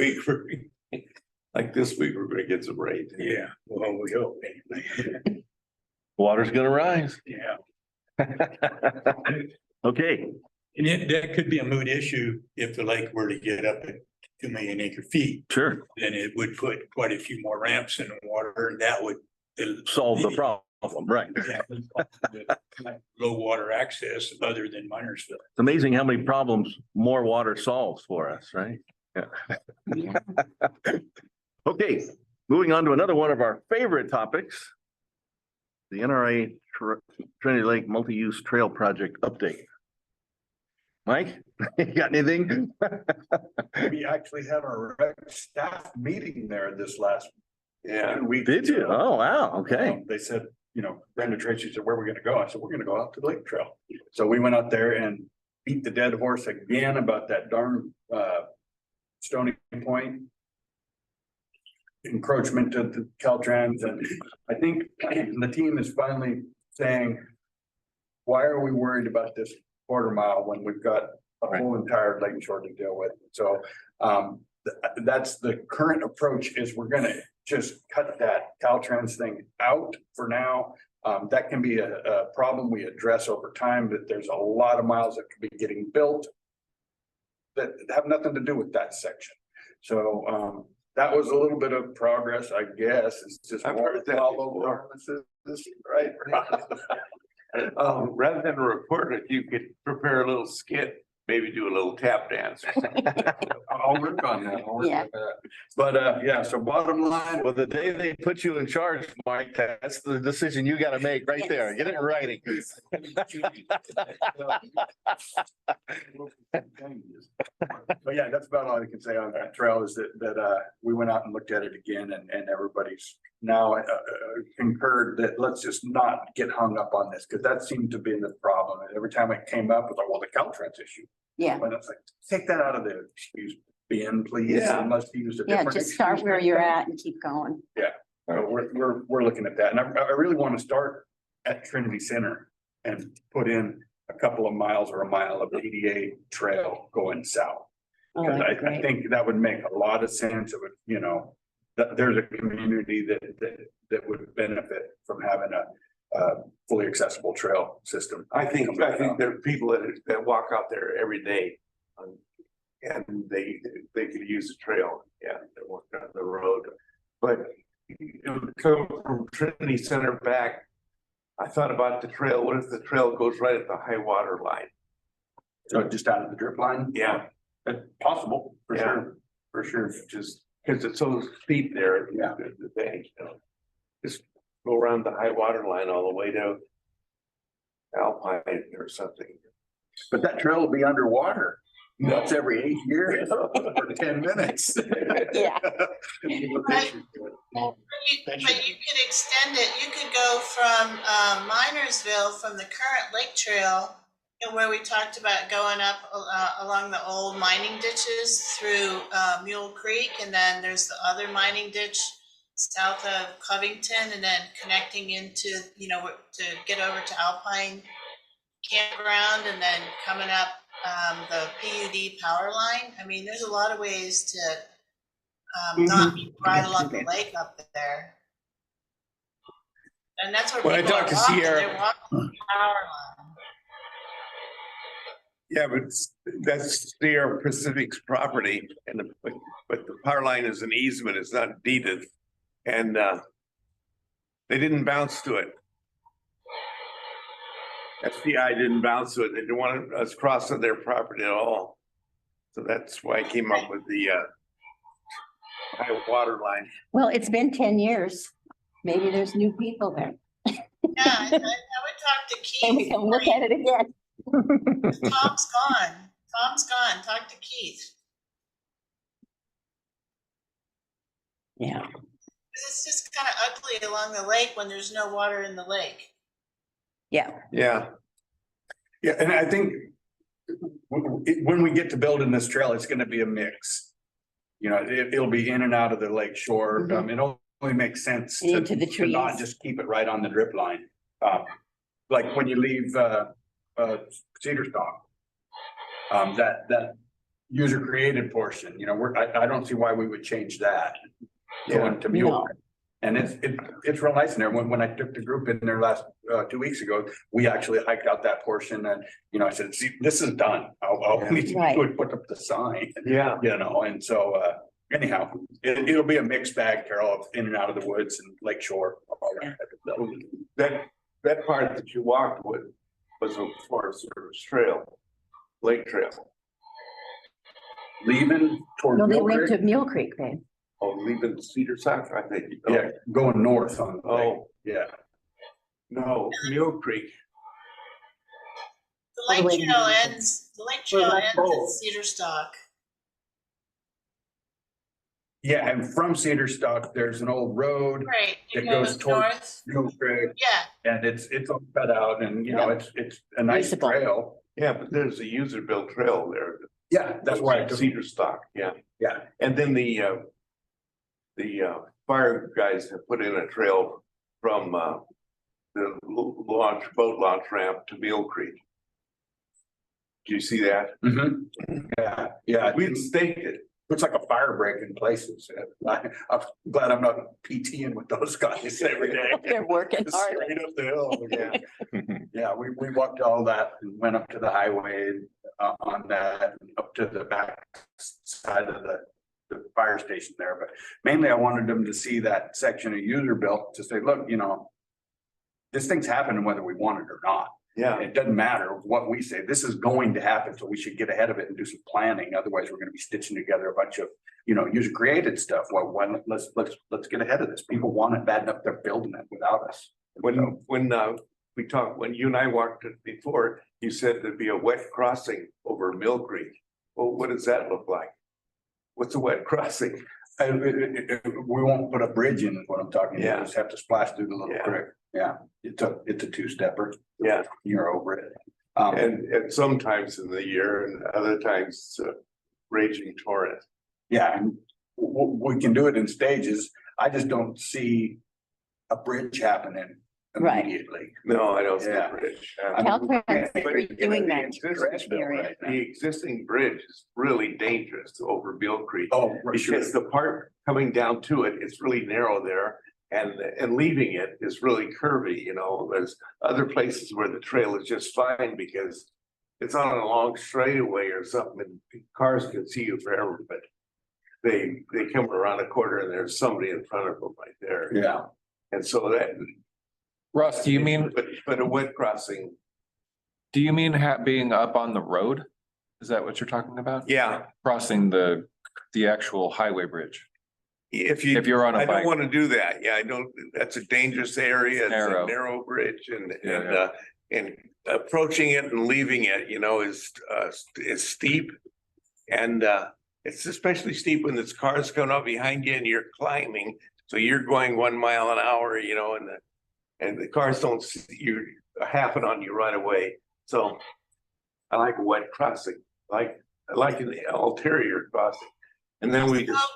Like this week, we're gonna get some rain. Yeah, well, we hope anyway. water's gonna rise. Yeah, Okay, and that could be a moot issue if the lake were to get up at 2 million acre feet. sure. Then it would put quite a few more ramps in the water and that would Solve the problem, right? Yeah, low water access other than Minersville. It's amazing how many problems more water solves for us, right? Yeah. Yeah. Okay, Moving on to another one of our favorite topics. The NRA Trinity Lake Multi-Use Trail Project update. Mike, you got anything? We actually had our rec staff meeting there this last. Yeah. 2 weeks Did you? ago. Oh, wow, okay. They said, Brenda Tracy said, where are we gonna go? I said, we're gonna go out to the lake trail. So we went out there and beat the dead horse again about that darn Stony Point encroachment to the Caltrans, and I think the team is finally saying, why are we worried about this quarter mile when we've got a whole entire lake shore to deal with? So that's the current approach, is we're gonna just cut that Caltrans thing out for now. That can be a problem we address over time, but there's a lot of miles that could be getting built that have nothing to do with that section. So that was a little bit of progress, I guess. It's just I've more heard that follow before. right? Rather than a report, if you could prepare a little skit, maybe do a little tap dance. I'll work on that. I'll work Yeah. on that. But yeah, so bottom line, Well, the day they put you in charge, Mike, that's the decision you gotta make right there. Get it in writing. but yeah, that's about all I can say on that trail, is that we went out and looked at it again, and everybody's now concurred that let's just not get hung up on this, because that seemed to be the problem. And every time it came up, it was like, well, the Caltrans issue. Yeah, But it's like, take that out of the excuse bin, please, Yeah. and let's use a yeah, different. just start excuse where next you're time. at and keep going. So we're looking at that, and I really want to start at Trinity Center and put in a couple of miles or a mile of PDA trail going south. Oh, Because that'd be I great. think that would make a lot of sense. It would, that there's a community that would benefit from having a fully accessible trail system. I think there are people that walk out there every day. And they could use the trail, yeah, they walk down the road. But come from Trinity Center back, I thought about the trail. What if the trail goes right at the high water line? So just out of the drip line? Yeah. That's possible, for Yeah. sure, for sure. Just because it's so steep there, Yeah. the bank, just go around the high water line all the way to Alpine or something. But that trail will be underwater. That's every 8 years for 10 minutes. Yeah. But you could extend it, you could go from Minersville, from the current lake trail, where we talked about going up along the old mining ditches through Mule Creek, and then there's the other mining ditch south of Covington, and then connecting into, to get over to Alpine Campground, and then coming up the PUD power line. I mean, there's a lot of ways to not ride along the lake up there. And that's where Well, I people are talked to walking, Sierra. they're walking the power line. Yeah, but that's Sierra Pacific's property and but the power line is an easement, it's not deeded. And they didn't bounce to it. FBI didn't bounce to it. They didn't want us crossing their property at all. So that's why I came up with the high water line. Well, it's been 10 years. Maybe there's new people there. Yeah, I would talk to Keith. And we can look at it again. Tom's gone. Talk to Keith. Yeah. 'Cause it's just kind of ugly along the lake when there's no water in the lake. Yeah. Yeah, Yeah, and I think when we get to building this trail, it's gonna be a mix. It'll be in and out of the lake shore. Mhm. It only makes sense And to into the to not trees. just keep it right on the drip line. Like when you leave Cedar Stalk. That user created portion, I don't see why we would change that. Going to Mule. No. And it's real nice in there. When I took the group in there last 2 weeks ago, we actually hiked out that portion, and I said, see, this is done. All we need to do is put up the sign. yeah. And so anyhow, it'll be a mixed bag, Carol, of in and out of the woods and lake shore. All that type of stuff. That part that you walked with was a Forest Service trail, lake trail. Leaving toward No, they Mill went Creek. to Mule Creek, babe. Oh, leaving Cedar Sock, I think. Yeah, going north on. the lake. Oh, Yeah, no, Mule Creek. The lake trail ends at Cedar Stalk. yeah, and from Cedar Stalk, there's an old road Right, it that goes goes towards north. Mule Creek, Yeah, and it's all cut out, and you know, it's a nice Usable. trail. Yeah, but there's a user built trail there. Yeah, that's why I took. Cedar Stock, yeah. Yeah, And then the fire guys have put in a trail from the boat launch ramp to Mule Creek. Do you see that? yeah, We staked it. looks like a fire break in places. I'm glad I'm not PTing with those guys every day. They're working hard. Straight up the hill, yeah. Yeah, we walked all that and went up to the highway on that, and up to the back side of the fire station there, but mainly I wanted them to see that section of user built to say, look, you know, this thing's happening whether we want it or not. Yeah, It doesn't matter what we say, this is going to happen, so we should get ahead of it and do some planning, otherwise we're gonna be stitching together a bunch of, you know, user created stuff. Well, let's get ahead of this, people want it bad enough, they're building it without us. when we talked, when you and I walked it before, you said there'd be a wet crossing over Mill Creek. Well, what does that look like? What's a wet crossing? We won't put a bridge in, is what I'm talking about, Yeah. just have to splash through the little Yeah. creek, yeah, it's a two-stepper, Yeah, you're over it. and sometimes in the year and other times it's a raging torrent. Yeah, and we can do it in stages. I just don't see a bridge happening Right. immediately. No, I don't see Yeah. a bridge. Caltrans But is doing that. area. The existing bridge is really dangerous over Beal Creek. Oh, for sure. Because the part coming down to it, it's really narrow there. And leaving it is really curvy, you know, there's other places where the trail is just fine because it's on a long straightaway or something and cars can see you forever, but they come around a corner and there's somebody in front of them right there. Yeah, And so that, Russ, do you mean, but a wet crossing, being up on the road? Is that what you're talking about? yeah, Crossing the actual highway bridge? if If you're on a I don't bike? want to do that. Yeah, I don't, that's a dangerous area. It's Narrow. a narrow bridge Yeah. and approaching it and leaving it, you know, is steep. And it's especially steep when there's cars coming up behind you and you're climbing. So you're going 1 mile an hour, you know, and the cars don't see you happen on you right away. So I like a wet crossing, I like an ulterior crossing. And then we just,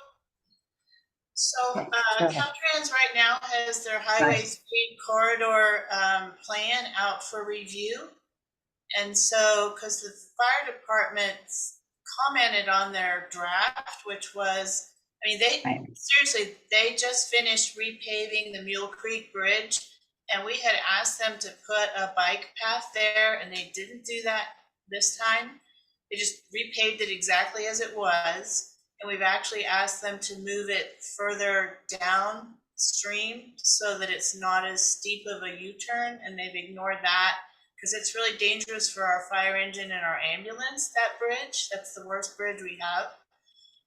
So, Caltrans right now has their Highway 3 corridor plan out for review. And so, because the fire department commented on their draft, which was, I mean, seriously, they just finished repaving the Mule Creek Bridge. And we had asked them to put a bike path there, and they didn't do that this time. They just repaved it exactly as it was. And we've actually asked them to move it further downstream so that it's not as steep of a U-turn, and they've ignored that because it's really dangerous for our fire engine and our ambulance, that bridge. That's the worst bridge we have.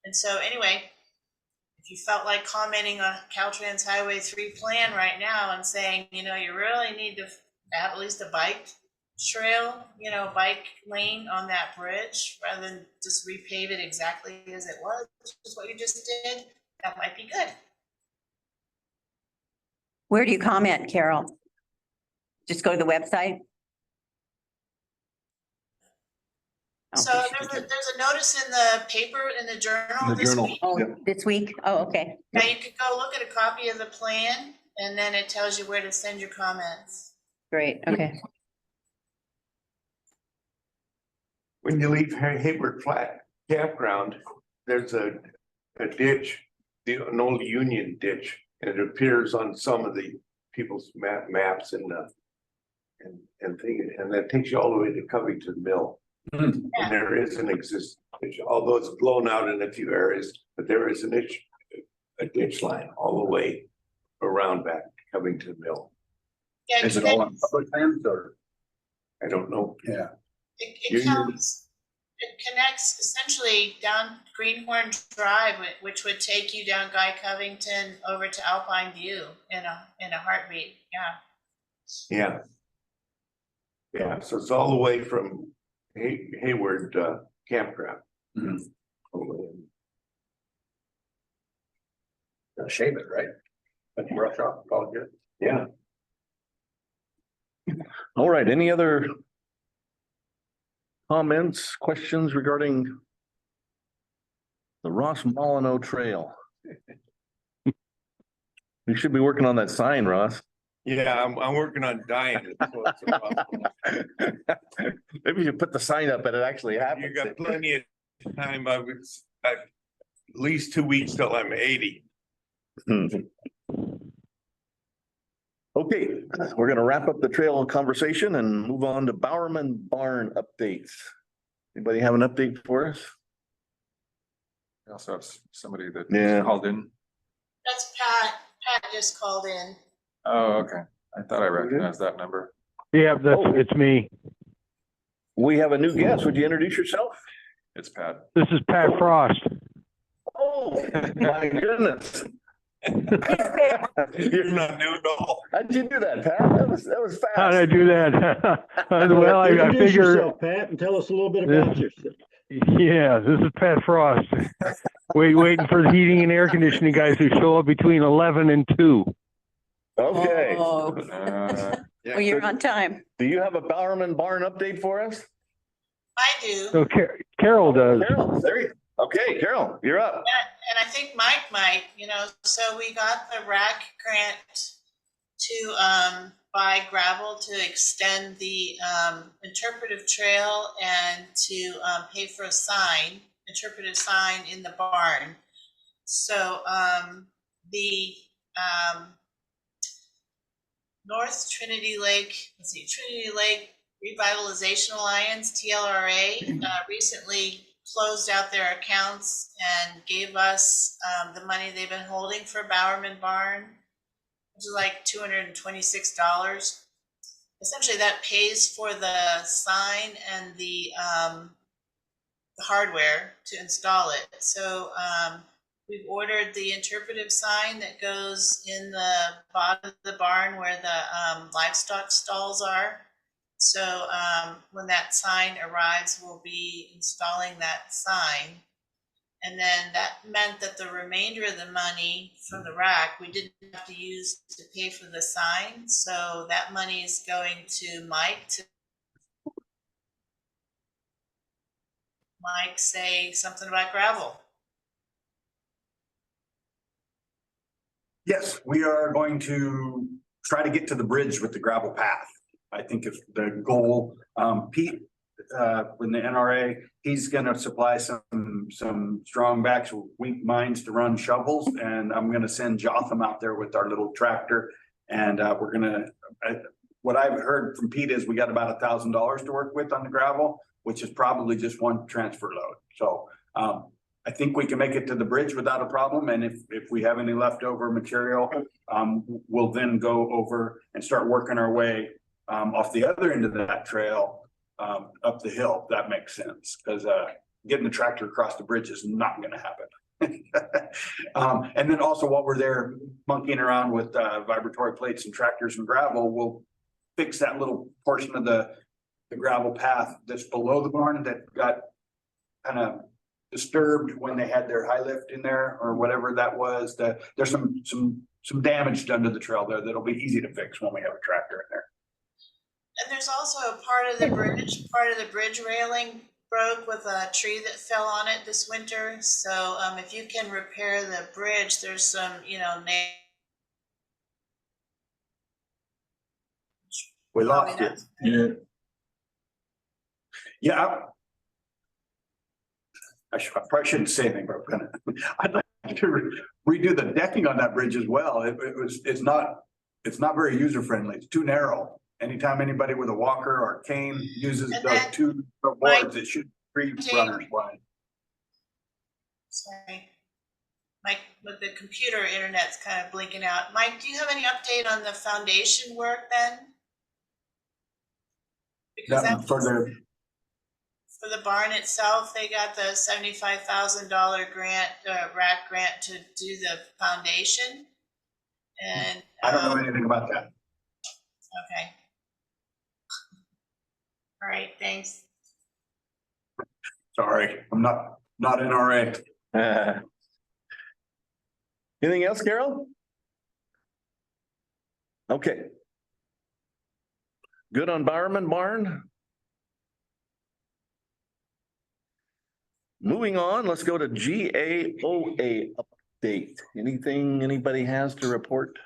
And so anyway, if you felt like commenting on Caltrans Highway 3 plan right now and saying, you know, you really need to have at least a bike trail, you know, bike lane on that bridge rather than just repave it exactly as it was, which is what you just did, that might be good. Where do you comment, Carol? Just go to the website? So there's a notice in the paper, in the journal this week. Oh, this week? Oh, okay. Now you could go look at a copy of the plan and then it tells you where to send your comments. Great, okay. when you leave Hayward Flat Campground, there's a ditch, an old Union ditch, and it appears on some of the people's maps and that takes you all the way to Covington Mill. And there is an existing ditch, although it's blown out in a few areas, but there is a ditch line all the way around back to Covington Mill. Yeah, Is it all on public lands or? I don't know. Yeah. It It connects essentially down Greenhorn Drive, which would take you down Guy Covington over to Alpine View in a heartbeat. Yeah. Yeah. Yeah, so it's all the way from Hayward Campground. Mhm. Gotta shave it, right? But brush off, all good. Yeah. All right, any other comments, questions regarding the Ross Molyneux Trail? You should be working on that sign, Ross. Yeah, I'm working on dying. Maybe you put the sign up and it actually happens. You got plenty of time. I've at least 2 weeks till I'm 80. Okay, we're gonna wrap up the trail conversation and move on to Bowerman Barn updates. Anybody have an update for us? We also have somebody that Yeah. called in. That's Pat. Pat just called in. Oh, okay. I thought I recognized that number. Yeah, it's me. We have a new guest. Would you introduce yourself? It's Pat. This is Pat Frost. Oh, my goodness. You're not new at all. How'd you do that, Pat? That was fast. How did I do that? Well, I Introduce figure, yourself, Pat, and tell us a little bit about yourself. yeah, this is Pat Frost. Waiting for the heating and air conditioning guys who show up between 11 and 2. Okay. Oh, well, you're on time. Do you have a Bowerman Barn update for us? I do. So Carol does. Carol, there you. Okay, Carol, you're up. And I think Mike might, so we got the RAC grant to buy gravel to extend the interpretive trail and to pay for a interpretive sign in the barn. So the North Trinity Lake Revitalization Alliance, TLRA, recently closed out their accounts and gave us the money they've been holding for Bowerman Barn, which is like $226. Essentially, that pays for the sign and the hardware to install it. So we've ordered the interpretive sign that goes in the bottom of the barn where the livestock stalls are. So when that sign arrives, we'll be installing that sign. And then that meant that the remainder of the money from the RAC, we didn't have to use to pay for the sign. So that money is going to Mike say something about gravel. Yes, we are going to try to get to the bridge with the gravel path. I think if the goal, Pete, with the NRA, he's gonna supply some strong backs, weak minds to run shovels, and I'm gonna send Jotham out there with our little tractor. And we're gonna, what I've heard from Pete is we got about $1,000 to work with on the gravel, which is probably just one transfer load. So I think we can make it to the bridge without a problem. And if we have any leftover material, we'll then go over and start working our way off the other end of that trail up the hill, if that makes sense, because getting the tractor across the bridge is not going to happen. And then also while we're there monkeying around with vibratory plates and tractors and gravel, we'll fix that little portion of the gravel path that's below the barn that got kind of disturbed when they had their high lift in there or whatever that was. There's some damage done to the trail there that'll be easy to fix when we have a tractor in there. And there's also a part of the bridge railing broke with a tree that fell on it this winter. So if you can repair the bridge, there's some, We lost it. Yeah. Yeah. I probably shouldn't say anything, but I'd like to redo the decking on that bridge as well. It's not very user friendly. It's too narrow. Anytime anybody with a walker or cane uses those two boards, it should be 3 runners wide. Sorry. Mike, with the computer internet's kind of blinking out. Mike, do you have any update on the foundation work then? Because For for the barn itself, they got the $75,000 grant, RAC grant to do the foundation. And I don't know anything about that. okay. All right, thanks. Sorry, I'm not in RA. Anything else, Carol? Okay. Good on Bowerman Barn. Moving on, let's go to GAOA update. Anything anybody has to report?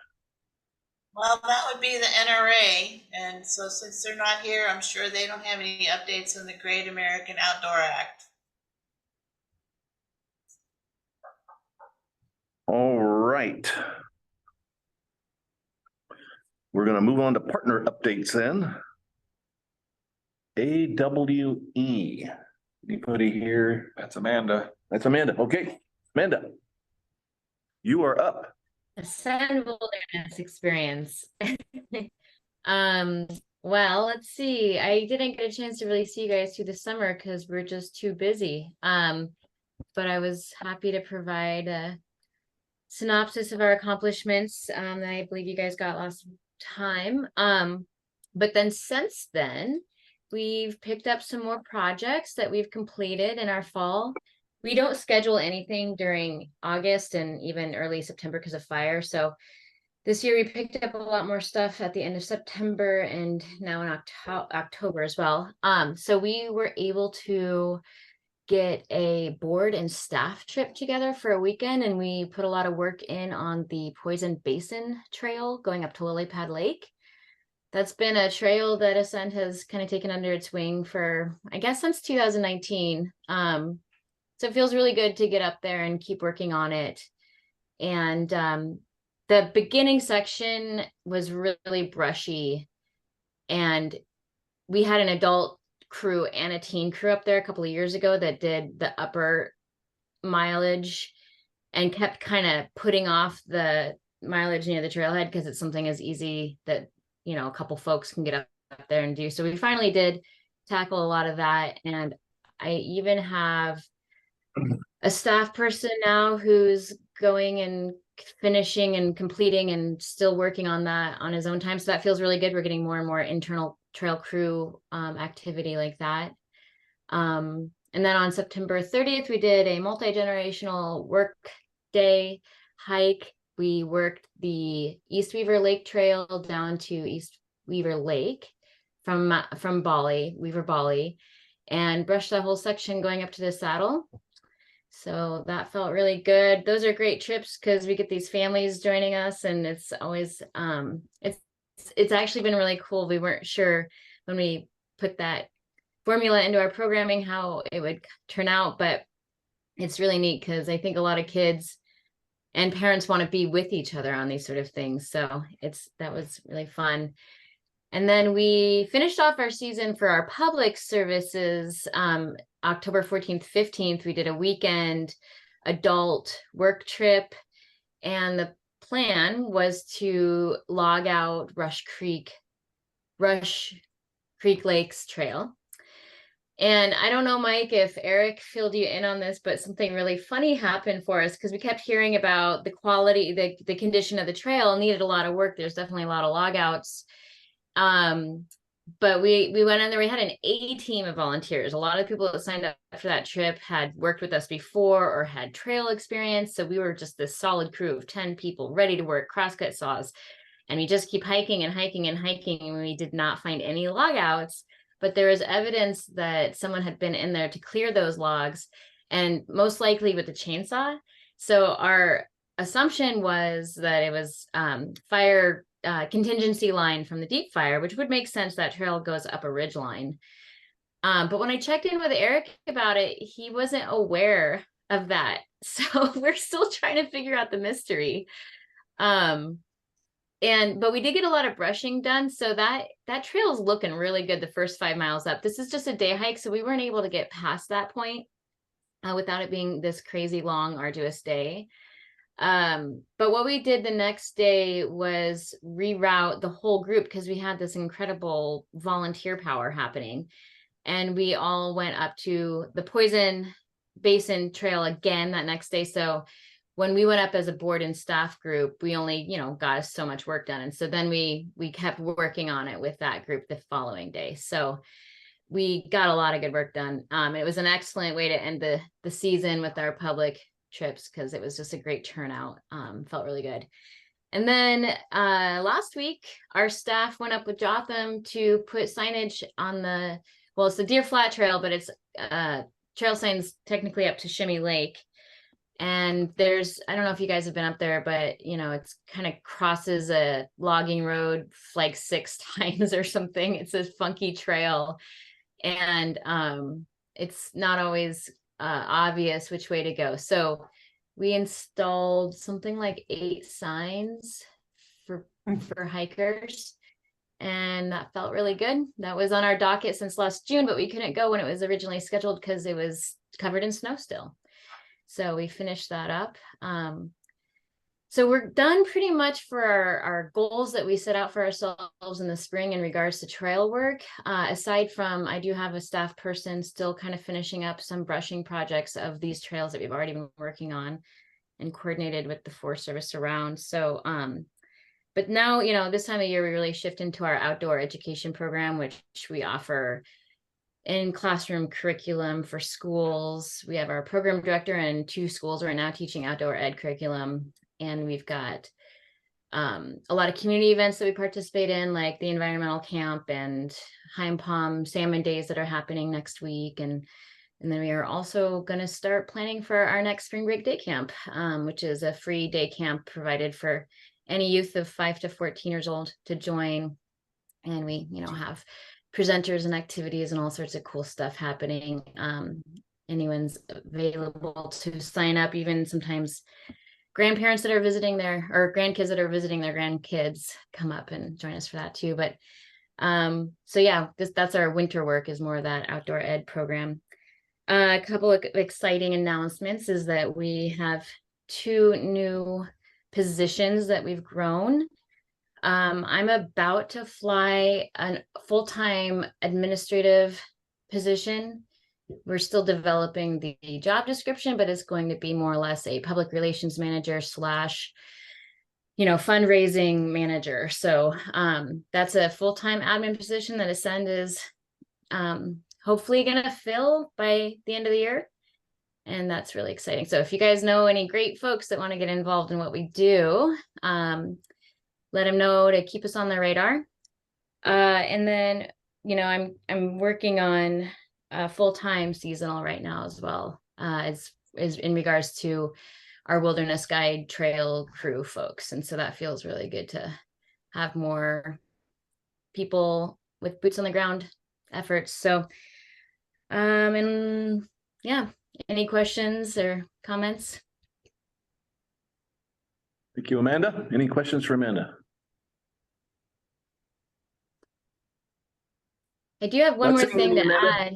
Well, that would be the NRA. And so since they're not here, I'm sure they don't have any updates on the Great American Outdoor Act. All right. We're going to move on to partner updates then. AWE. Anybody here? That's Amanda. That's Amanda. Okay, Amanda. You are up. Ascend Wilderness Experience. Well, let's see. I didn't get a chance to really see you guys through the summer because we're just too busy. But I was happy to provide a synopsis of our accomplishments that I believe you guys got last time. But then since then, we've picked up some more projects that we've completed in our fall. We don't schedule anything during August and even early September because of fire. So this year we picked up a lot more stuff at the end of September and now in October as well. So we were able to get a board and staff trip together for a weekend, and we put a lot of work in on the Poison Basin Trail going up to Lily Pad Lake. That's been a trail that Ascend has kind of taken under its wing for, I guess, since 2019. So it feels really good to get up there and keep working on it. And the beginning section was really brushy, and we had an adult crew and a teen crew up there a couple of years ago that did the upper mileage and kept kind of putting off the mileage near the trailhead because it's something as easy that, you know, a couple folks can get up there and do. So we finally did tackle a lot of that. And I even have a staff person now who's going and finishing and completing and still working on that on his own time. So that feels really good. We're getting more and more internal trail crew activity like that. And then on September 30th, we did a multi-generational work day hike. We worked the East Weaver Lake Trail down to East Weaver Lake from Bali, Weaver Bali, and brushed that whole section going up to the saddle. So that felt really good. Those are great trips because we get these families joining us, and it's always it's actually been really cool. We weren't sure when we put that formula into our programming how it would turn out, but it's really neat because I think a lot of kids and parents want to be with each other on these sort of things. So that was really fun. And then we finished off our season for our public services. October 14th, 15th, we did a weekend adult work trip, and the plan was to log out Rush Creek Lakes Trail. And I don't know, Mike, if Eric filled you in on this, but something really funny happened for us because we kept hearing about the quality, the condition of the trail needed a lot of work. There's definitely a lot of logouts. But we went in there, we had an A team of volunteers. A lot of people that signed up for that trip had worked with us before or had trail experience. So we were just this solid crew of 10 people ready to work crosscut saws. And we just keep hiking and hiking and hiking. And we did not find any logouts, but there was evidence that someone had been in there to clear those logs, and most likely with the chainsaw. So our assumption was that it was fire contingency line from the deep fire, which would make sense. That trail goes up a ridge line. But when I checked in with Eric about it, he wasn't aware of that. So we're still trying to figure out the mystery. But we did get a lot of brushing done. So that trail is looking really good the first 5 miles up. This is just a day hike, so we weren't able to get past that point without it being this crazy long, arduous day. But what we did the next day was reroute the whole group because we had this incredible volunteer power happening. and we all went up to the Poison Basin Trail again that next day. So when we went up as a board and staff group, we only, got us so much work done. And so then we kept working on it with that group the following day. So we got a lot of good work done. It was an excellent way to end the season with our public trips, because it was just a great turnout. Felt really good. And then last week, our staff went up with Jotham to put signage on it's the Deer Flat Trail, but it's trail signs technically up to Shimmy Lake. And I don't know if you guys have been up there, but it's kind of crosses a logging road like 6 times or something. It's a funky trail. And it's not always obvious which way to go. So we installed something like 8 signs for hikers, and that felt really good. That was on our docket since last June, but we couldn't go when it was originally scheduled because it was covered in snow still. So we finished that up. So we're done pretty much for our goals that we set out for ourselves in the spring in regards to trail work. Aside from, I do have a staff person still kind of finishing up some brushing projects of these trails that we've already been working on and coordinated with the Forest Service around. So, but now, this time of year, we really shift into our outdoor education program, which we offer in classroom curriculum for schools. We have our program director and 2 schools right now teaching outdoor ed curriculum. And we've got a lot of community events that we participate in, like the environmental camp and Heim Palm Salmon Days that are happening next week. And then we are also going to start planning for our next spring break day camp, which is a free day camp provided for any youth of 5 to 14 years old to join. And we, have presenters and activities and all sorts of cool stuff happening. Anyone's available to sign up, even sometimes grandparents that are visiting or grandkids that are visiting their grandkids come up and join us for that too. But so yeah, that's our winter work, is more of that outdoor ed program. A couple of exciting announcements is that we have 2 new positions that we've grown. I'm about to fly a full-time administrative position. We're still developing the job description, but it's going to be more or less a public relations manager / fundraising manager. So that's a full-time admin position that Ascend is hopefully going to fill by the end of the year. And that's really exciting. So if you guys know any great folks that want to get involved in what we do, let them know to keep us on their radar. And then, I'm working on full-time seasonal right now as well, as in regards to our wilderness guide trail crew folks. And so that feels really good to have more people with boots on the ground efforts. So, and yeah, any questions or comments? Thank you, Amanda. Any questions for Amanda? I do have one more That's thing to Amanda. add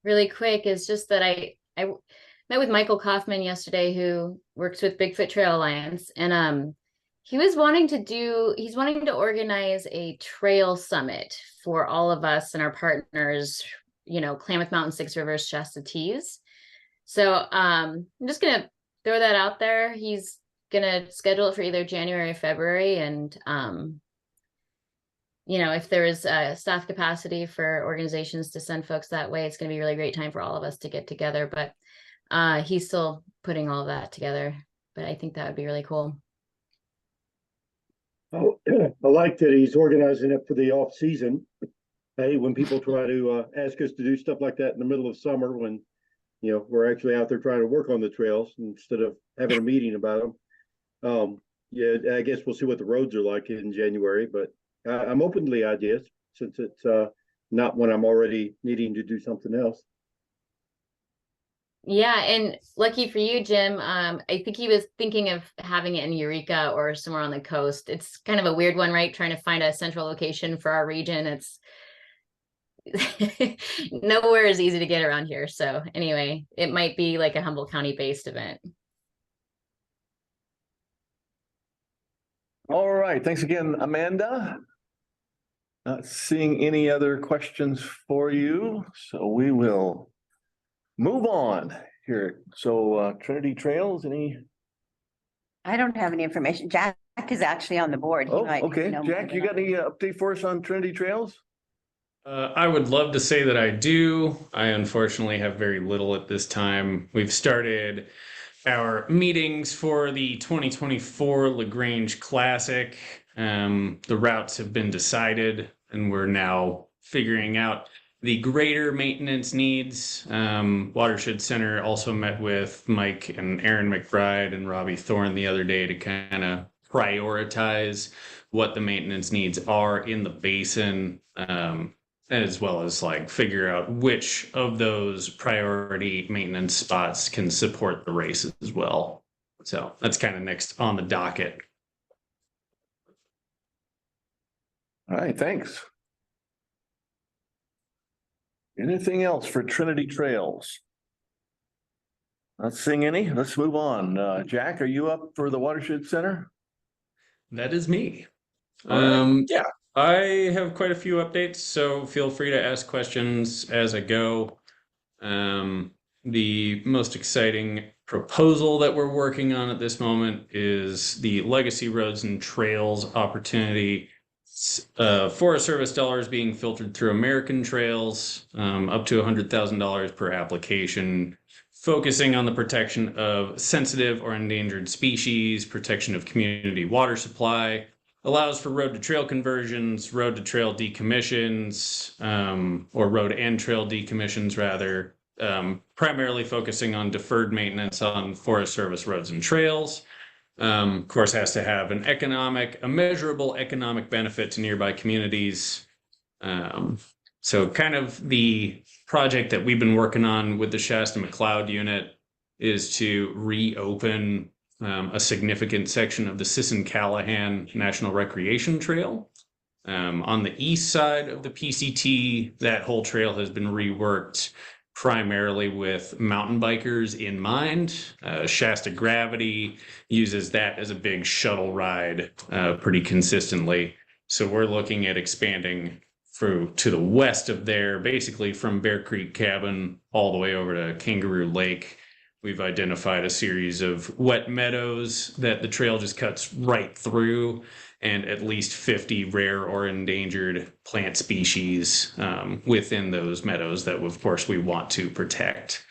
really quick, is just that I met with Michael Kaufman yesterday, who works with Bigfoot Trail Alliance, and he's wanting to organize a trail summit for all of us and our partners, Klamath Mountain, 6 Rivers, Shasta Tees. So I'm just gonna throw that out there. He's gonna schedule it for either January or February, and if there is staff capacity for organizations to send folks that way, it's going to be a really great time for all of us to get together. But he's still putting all of that together. But I think that would be really cool. Oh, I like that he's organizing it for the off season. Hey, when people try to ask us to do stuff like that in the middle of summer, when we're actually out there trying to work on the trails instead of having a meeting about them. Yeah, I guess we'll see what the roads are like in January, but I'm open to the ideas, since it's not when I'm already needing to do something else. Yeah, and lucky for you, Jim, I think he was thinking of having it in Eureka or somewhere on the coast. It's kind of a weird one, right? Trying to find a central location for our region. It's nowhere is easy to get around here. So anyway, it might be like a Humboldt County based event. All right. Thanks again, Amanda. Not seeing any other questions for you, so we will move on here. So Trinity Trails, any? I don't have any information. Jack is actually on the board. He Oh, might okay. know more Jack, than you got I. any update for us on Trinity Trails? I would love to say that I do. I unfortunately have very little at this time. We've started our meetings for the 2024 LaGrange Classic. The routes have been decided, and we're now figuring out the greater maintenance needs. Watershed Center also met with Mike and Aaron McBride and Robbie Thorne the other day to kind of prioritize what the maintenance needs are in the basin. As well as like figure out which of those priority maintenance spots can support the races as well. So that's kind of next on the docket. All right, thanks. Anything else for Trinity Trails? Not seeing any. Let's move on. Jack, are you up for the Watershed Center? That is me. All right. Yeah, I have quite a few updates, so feel free to ask questions as I go. The most exciting proposal that we're working on at this moment is the Legacy Roads and Trails opportunity. Forest Service dollars being filtered through American Trails, up to $100,000 per application, focusing on the protection of sensitive or endangered species, protection of community water supply, allows for road to trail conversions, road to trail decommissions, or road and trail decommissions rather, primarily focusing on deferred maintenance on Forest Service roads and trails. Of course, has to have a measurable economic benefit to nearby communities. So kind of the project that we've been working on with the Shasta McLeod unit is to reopen a significant section of the Sisson-Callahan National Recreation Trail. On the east side of the PCT, that whole trail has been reworked primarily with mountain bikers in mind. Shasta Gravity uses that as a big shuttle ride pretty consistently. So we're looking at expanding through to the west of there, basically from Bear Creek Cabin all the way over to Kangaroo Lake. We've identified a series of wet meadows that the trail just cuts right through, and at least 50 rare or endangered plant species within those meadows that, of course, we want to protect.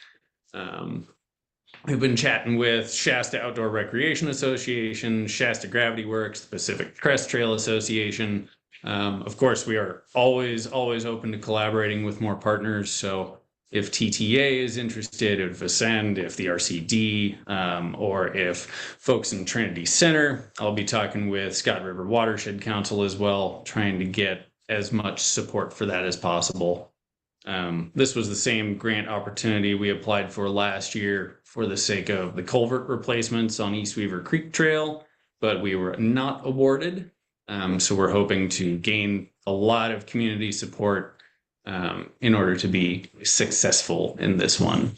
We've been chatting with Shasta Outdoor Recreation Association, Shasta Gravity Works, the Pacific Crest Trail Association. Of course, we are always open to collaborating with more partners. So if TTA is interested, if Ascend, if the RCD, or if folks in Trinity Center, I'll be talking with Scott River Watershed Council as well, trying to get as much support for that as possible. This was the same grant opportunity we applied for last year for the sake of the culvert replacements on East Weaver Creek Trail, but we were not awarded. So we're hoping to gain a lot of community support in order to be successful in this one.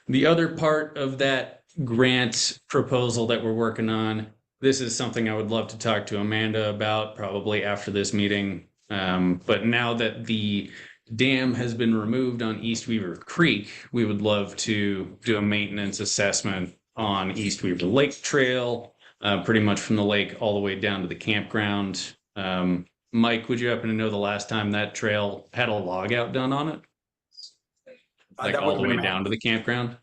The other part of that grant proposal that we're working on, this is something I would love to talk to Amanda about probably after this meeting. But now that the dam has been removed on East Weaver Creek, we would love to do a maintenance assessment on East Weaver Lake Trail, pretty much from the lake all the way down to the campground. Mike, would you happen to know the last time that trail had a log out done on it? Like all the way down to the campground?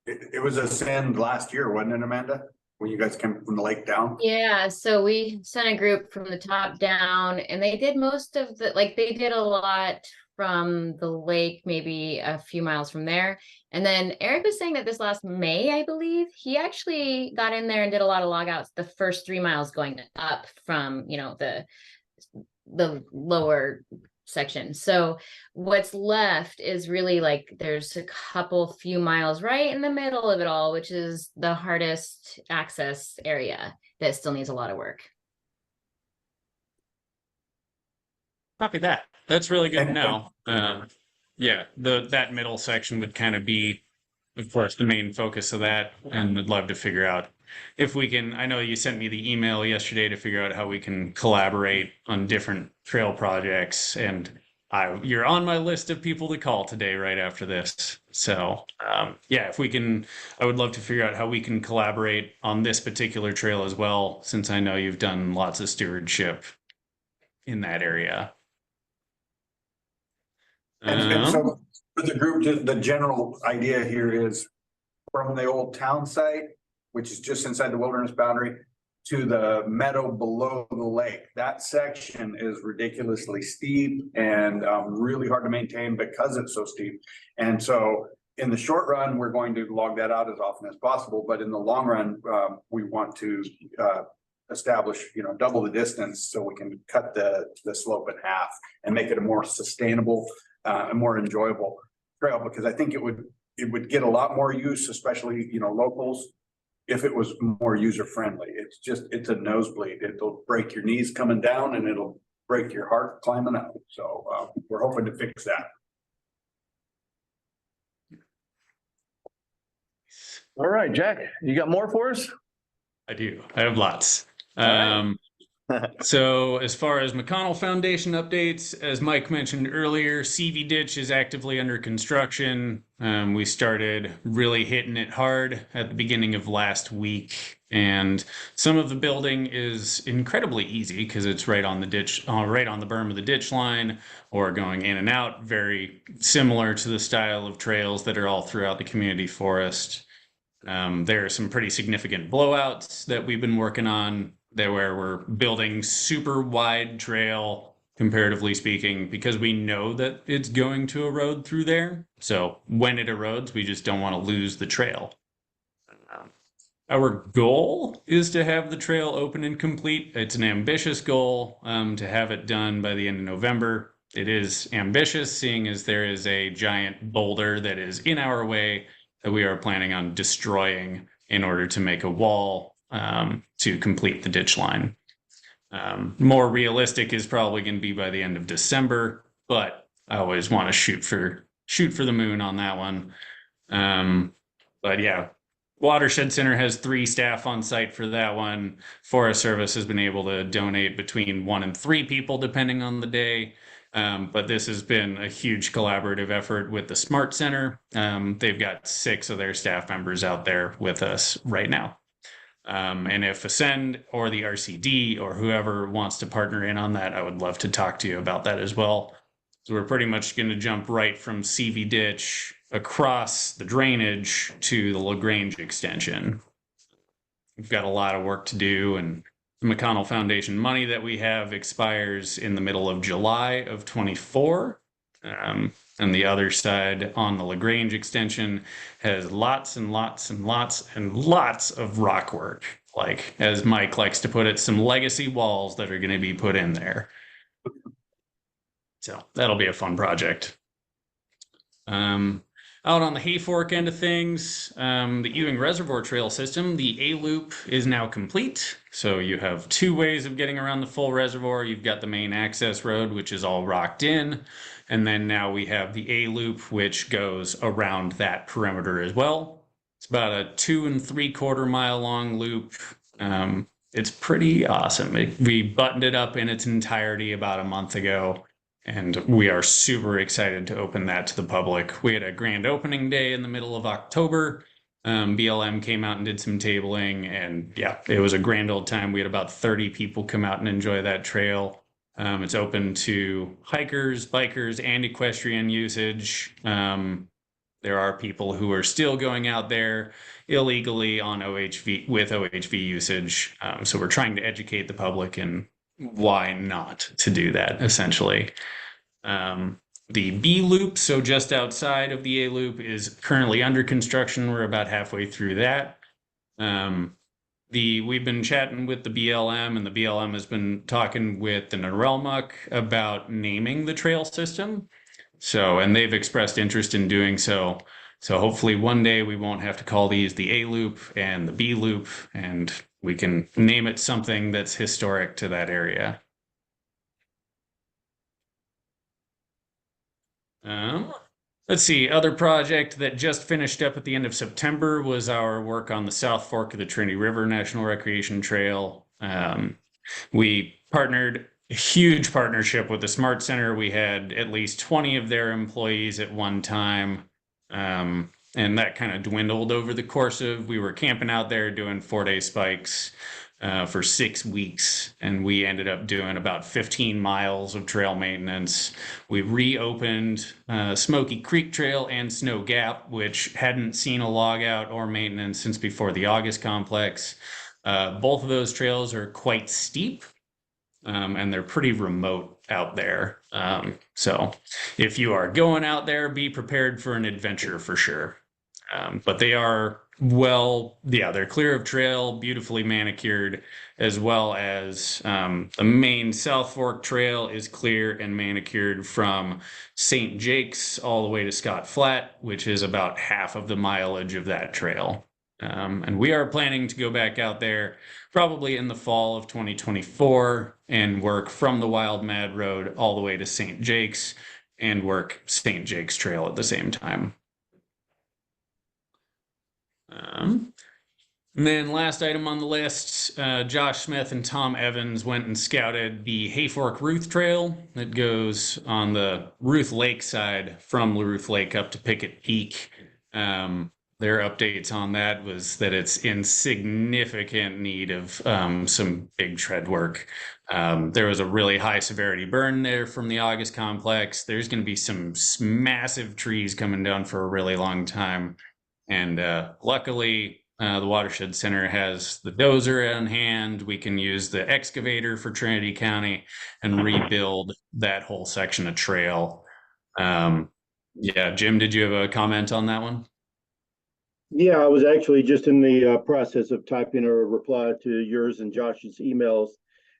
It was a sand last year, wasn't it, Amanda? When you guys came from the lake down? Yeah, so we sent a group from the top down, and they did most of they did a lot from the lake, maybe a few miles from there. And then Eric was saying that this last May, I believe, he actually got in there and did a lot of log outs the first 3 miles going up from, the lower section. So what's left is really there's a few miles right in the middle of it all, which is the hardest access area that still needs a lot of work. Copy that. That's really good to know. Yeah, that middle section would kind of be of course, the main focus of that, and I'd love to figure out if we can. I know you sent me the email yesterday to figure out how we can collaborate on different trail projects, and you're on my list of people to call today right after this. So, yeah, if we can, I would love to figure out how we can collaborate on this particular trail as well, since I know you've done lots of stewardship in that area. And so for the group, just the general idea here is from the old town site, which is just inside the wilderness boundary, to the meadow below the lake. That section is ridiculously steep and really hard to maintain because it's so steep. And so in the short run, we're going to log that out as often as possible. But in the long run, we want to establish, double the distance so we can cut the slope in half and make it a more sustainable and more enjoyable trail, because I think it would get a lot more use, especially, locals, if it was more user friendly. It's a nosebleed. It'll break your knees coming down and it'll break your heart climbing up. So we're hoping to fix that. All right, Jack, you got more for us? I do. I have lots. All So as far as McConnell Foundation updates, as Mike mentioned earlier, CV Ditch is actively under construction. We started really hitting it hard at the beginning of last week, and some of the building is incredibly easy because it's right on the ditch, right on the berm of the ditch line, or going in and out, very similar to the style of trails that are all throughout the community forest. There are some pretty significant blowouts that we've been working on there, where we're building super wide trail, comparatively speaking, because we know that it's going to erode through there. So when it erodes, we just don't want to lose the trail. Our goal is to have the trail open and complete. It's an ambitious goal to have it done by the end of November. It is ambitious, seeing as there is a giant boulder that is in our way that we are planning on destroying in order to make a wall to complete the ditch line. More realistic is probably going to be by the end of December, but I always want to shoot for the moon on that one. But yeah, Watershed Center has 3 staff on site for that one. Forest Service has been able to donate between 1 and 3 people depending on the day. But this has been a huge collaborative effort with the Smart Center. They've got 6 of their staff members out there with us right now. And if Ascend or the RCD or whoever wants to partner in on that, I would love to talk to you about that as well. So we're pretty much going to jump right from CV Ditch across the drainage to the LaGrange extension. We've got a lot of work to do, and the McConnell Foundation money that we have expires in the middle of July of 24. And the other side on the LaGrange extension has lots and lots and lots and lots of rock work. Like, as Mike likes to put it, some legacy walls that are going to be put in there. So that'll be a fun project. Out on the Hayfork end of things, the Ewing Reservoir Trail system, the A-loop is now complete. So you have 2 ways of getting around the full reservoir. You've got the main access road, which is all rocked in. And then now we have the A-loop, which goes around that perimeter as well. It's about a 2 3/4 mile long loop. It's pretty awesome. We buttoned it up in its entirety about a month ago, and we are super excited to open that to the public. We had a grand opening day in the middle of October. BLM came out and did some tabling, and yeah, it was a grand old time. We had about 30 people come out and enjoy that trail. It's open to hikers, bikers, and equestrian usage. There are people who are still going out there illegally on OHV with OHV usage. So we're trying to educate the public and why not to do that, essentially. The B loop, so just outside of the A loop, is currently under construction. We're about halfway through that. We've been chatting with the BLM, and the BLM has been talking with the Narelmuck about naming the trail system. So, and they've expressed interest in doing so. So hopefully one day we won't have to call these the A loop and the B loop, and we can name it something that's historic to that area. Let's see, other project that just finished up at the end of September was our work on the South Fork of the Trinity River National Recreation Trail. We partnered a huge partnership with the Smart Center. We had at least 20 of their employees at one time. And that kind of dwindled over the course of, we were camping out there doing 4-day spikes for 6 weeks, and we ended up doing about 15 miles of trail maintenance. We reopened Smoky Creek Trail and Snow Gap, which hadn't seen a log out or maintenance since before the August complex. Both of those trails are quite steep, and they're pretty remote out there. So if you are going out there, be prepared for an adventure for sure. But they are they're clear of trail, beautifully manicured, as well as the main South Fork Trail is clear and manicured from St. Jake's all the way to Scott Flat, which is about half of the mileage of that trail. And we are planning to go back out there probably in the fall of 2024 and work from the Wild Mad Road all the way to St. Jake's and work St. Jake's Trail at the same time. And then last item on the list, Josh Smith and Tom Evans went and scouted the Hayfork Ruth Trail that goes on the Ruth Lake side from Ruth Lake up to Pickett Peak. Their updates on that was that it's in significant need of some big tread work. There was a really high severity burn there from the August complex. There's going to be some massive trees coming down for a really long time. And luckily, the Watershed Center has the dozer on hand. We can use the excavator for Trinity County and rebuild that whole section of trail. Yeah, Jim, did you have a comment on that one? Yeah, I was actually just in the process of typing a reply to yours and Josh's emails.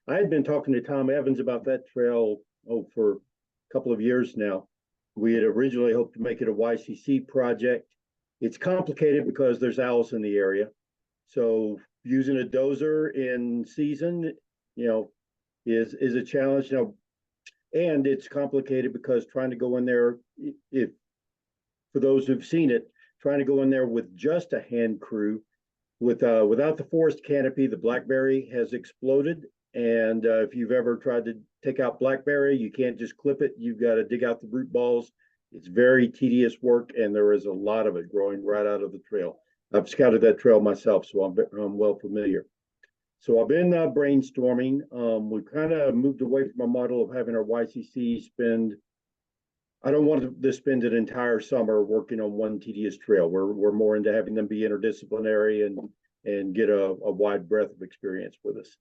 I had been talking to Tom Evans about that trail for a couple of years now. We had originally hoped to make it a YCC project. It's complicated because there's owls in the area. So using a dozer in season, is a challenge, and it's complicated because trying to go in there, for those who've seen it, trying to go in there with just a hand crew without the forest canopy, the blackberry has exploded. And if you've ever tried to take out blackberry, you can't just clip it. You've got to dig out the root balls. It's very tedious work, and there is a lot of it growing right out of the trail. I've scouted that trail myself, so I'm well familiar. So I've been brainstorming. We've kind of moved away from a model of having our YCC spend. I don't want to spend an entire summer working on one tedious trail. We're more into having them be interdisciplinary and get a wide breadth of experience with us.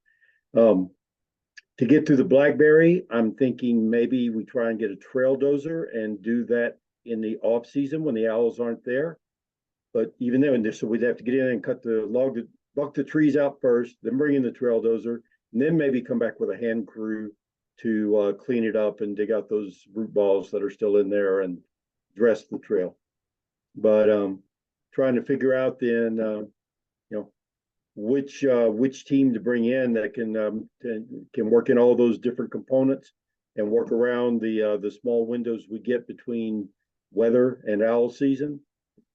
To get through the blackberry, I'm thinking maybe we try and get a trail dozer and do that in the off season when the owls aren't there. But even then, so we'd have to get in and buck the trees out first, then bring in the trail dozer, and then maybe come back with a hand crew to clean it up and dig out those root balls that are still in there and dress the trail. But trying to figure out then, which team to bring in that can work in all those different components and work around the small windows we get between weather and owl season.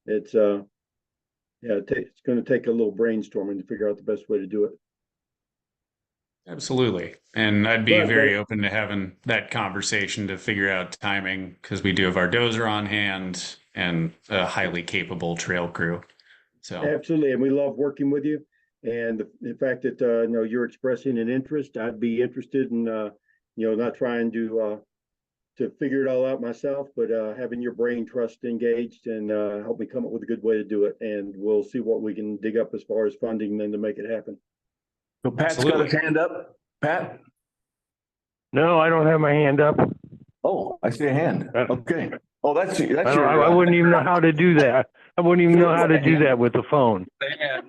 It's going to take a little brainstorming to figure out the best way to do it. Absolutely. And I'd be very open to having that conversation to figure out timing, because we do have our dozer on hand and a highly capable trail crew. So absolutely. And we love working with you. And the fact that you're expressing an interest, I'd be interested in not trying to figure it all out myself, but having your brain trust engaged and help me come up with a good way to do it. And we'll see what we can dig up as far as funding then to make it happen. So Pat's got his hand up. Pat? No, I don't have my hand up. Oh, I see a hand. Okay. Oh, that's your. I wouldn't even know how to do that. I wouldn't even know how to do that with the phone. It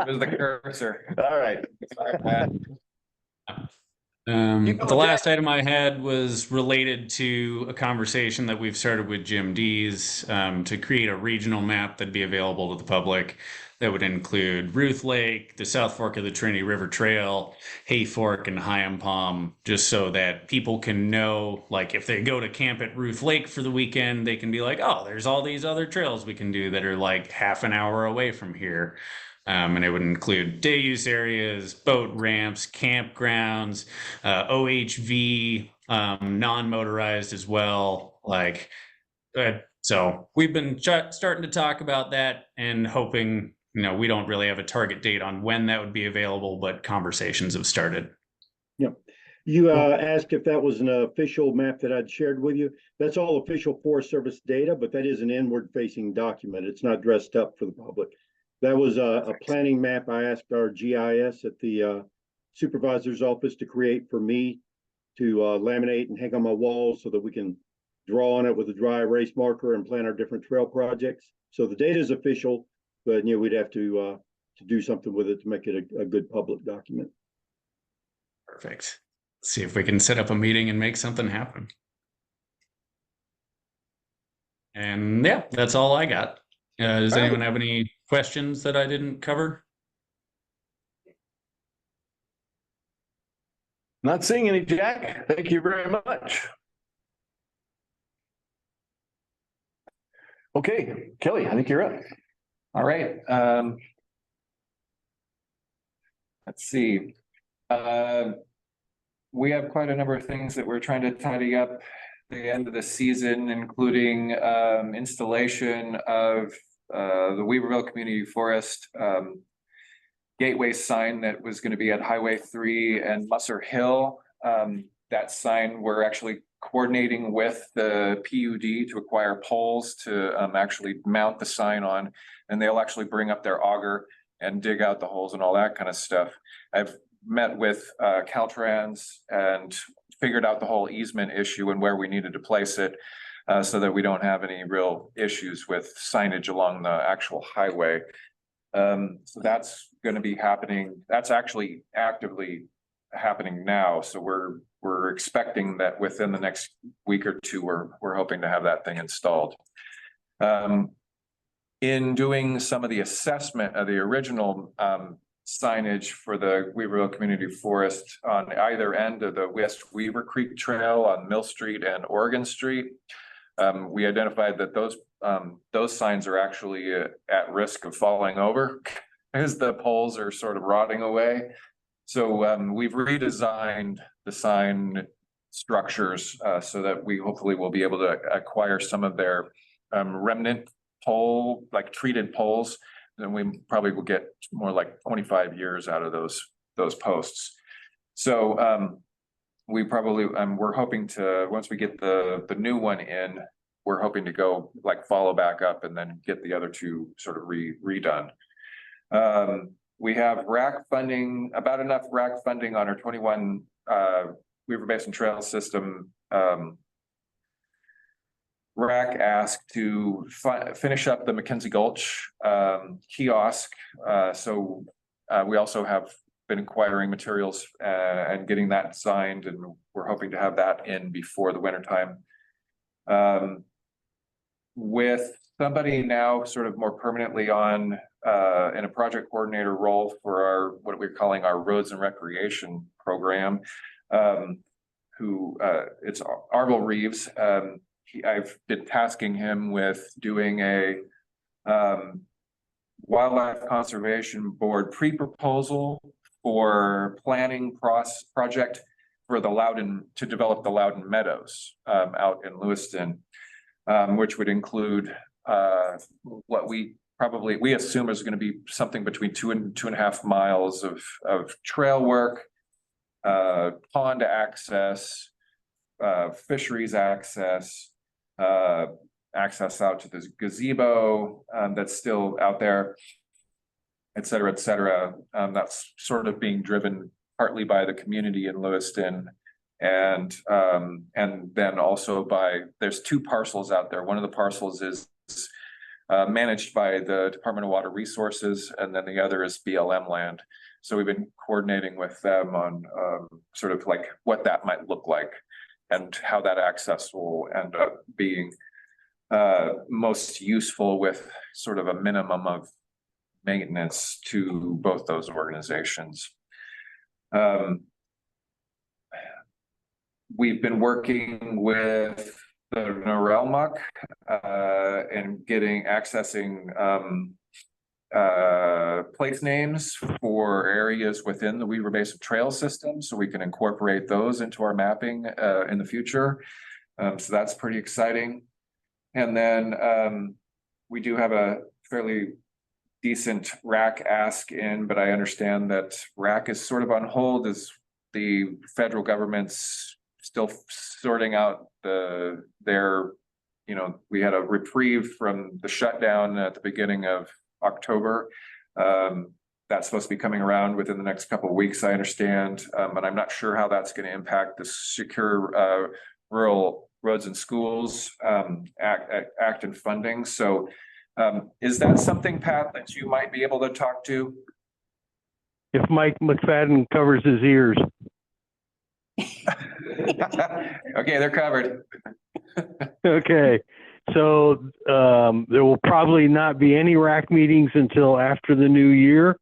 was the cursor. All right. Sorry, Pat. The last item I had was related to a conversation that we've started with Jim Dees to create a regional map that'd be available to the public. that would include Ruth Lake, the South Fork of the Trinity River Trail, Hay Fork, and Hyam Palm, just so that people can know, like if they go to camp at Ruth Lake for the weekend, they can be like, oh, there's all these other trails we can do that are like half an hour away from here. And it would include day use areas, boat ramps, campgrounds, OHV, non-motorized as well. So we've been starting to talk about that and hoping, we don't really have a target date on when that would be available, but conversations have started. Yeah. You asked if that was an official map that I'd shared with you. That's all official Forest Service data, but that is an inward facing document. It's not dressed up for the public. That was a planning map I asked our GIS at the supervisor's office to create for me to laminate and hang on my walls so that we can draw on it with a dry erase marker and plan our different trail projects. So the data is official, but we'd have to do something with it to make it a good public document. Perfect. Let's see if we can set up a meeting and make something happen. And yeah, that's all I got. Does anyone have any questions that I didn't cover? Not seeing any, Jack. Thank you very much. Okay, Kelly, I think you're up. All right. Let's see. We have quite a number of things that we're trying to tidy up the end of the season, including installation of the Weaverville Community Forest gateway sign that was going to be at Highway 3 and Musser Hill. That sign, we're actually coordinating with the PUD to acquire poles to actually mount the sign on, and they'll actually bring up their auger and dig out the holes and all that kind of stuff. I've met with Caltrans and figured out the whole easement issue and where we needed to place it so that we don't have any real issues with signage along the actual highway. So that's going to be happening. That's actually actively happening now. So we're expecting that within the next week or two, we're hoping to have that thing installed. In doing some of the assessment of the original signage for the Weaverville Community Forest on either end of the West Weaver Creek Trail on Mill Street and Oregon Street, we identified that those signs are actually at risk of falling over because the poles are sort of rotting away. So we've redesigned the sign structures so that we hopefully will be able to acquire some of their remnant pole, like treated poles. Then we probably will get more like 25 years out of those posts. So we probably we're hoping to, once we get the new one in, we're hoping to go like follow back up and then get the other two sort of redone. We have RAC funding, about enough RAC funding on our 21 Weaver Basin Trail System. RAC asked to finish up the McKenzie Gulch kiosk. So we also have been acquiring materials and getting that signed, and we're hoping to have that in before the winter time. With somebody now sort of more permanently on in a project coordinator role for our what we're calling our roads and recreation program, who it's Arvel Reeves. I've been tasking him with doing a Wildlife Conservation Board pre-proposal for planning project for the Loudon, to develop the Loudon Meadows out in Lewiston, which would include what we assume is going to be something between 2 and 2.5 miles of trail work, pond access, fisheries access, access out to this gazebo that's still out there, et cetera, et cetera. That's sort of being driven partly by the community in Lewiston, and then also by, there's 2 parcels out there. One of the parcels is managed by the Department of Water Resources, and then the other is BLM land. So we've been coordinating with them on sort of like what that might look like and how that access will end up being most useful with sort of a minimum of maintenance to both those organizations. We've been working with the Norelmuck and accessing place names for areas within the Weaver Basin Trail system, so we can incorporate those into our mapping in the future. So that's pretty exciting. And then we do have a fairly decent RAC ask in, but I understand that RAC is sort of on hold as the federal government's still sorting out their, we had a reprieve from the shutdown at the beginning of October. That's supposed to be coming around within the next couple of weeks, I understand, but I'm not sure how that's going to impact the Secure Rural Roads and Schools Act and funding. So is that something, Pat, that you might be able to talk to? If Mike McFadden covers his ears. Okay, they're covered. Okay, so there will probably not be any RAC meetings until after the new year,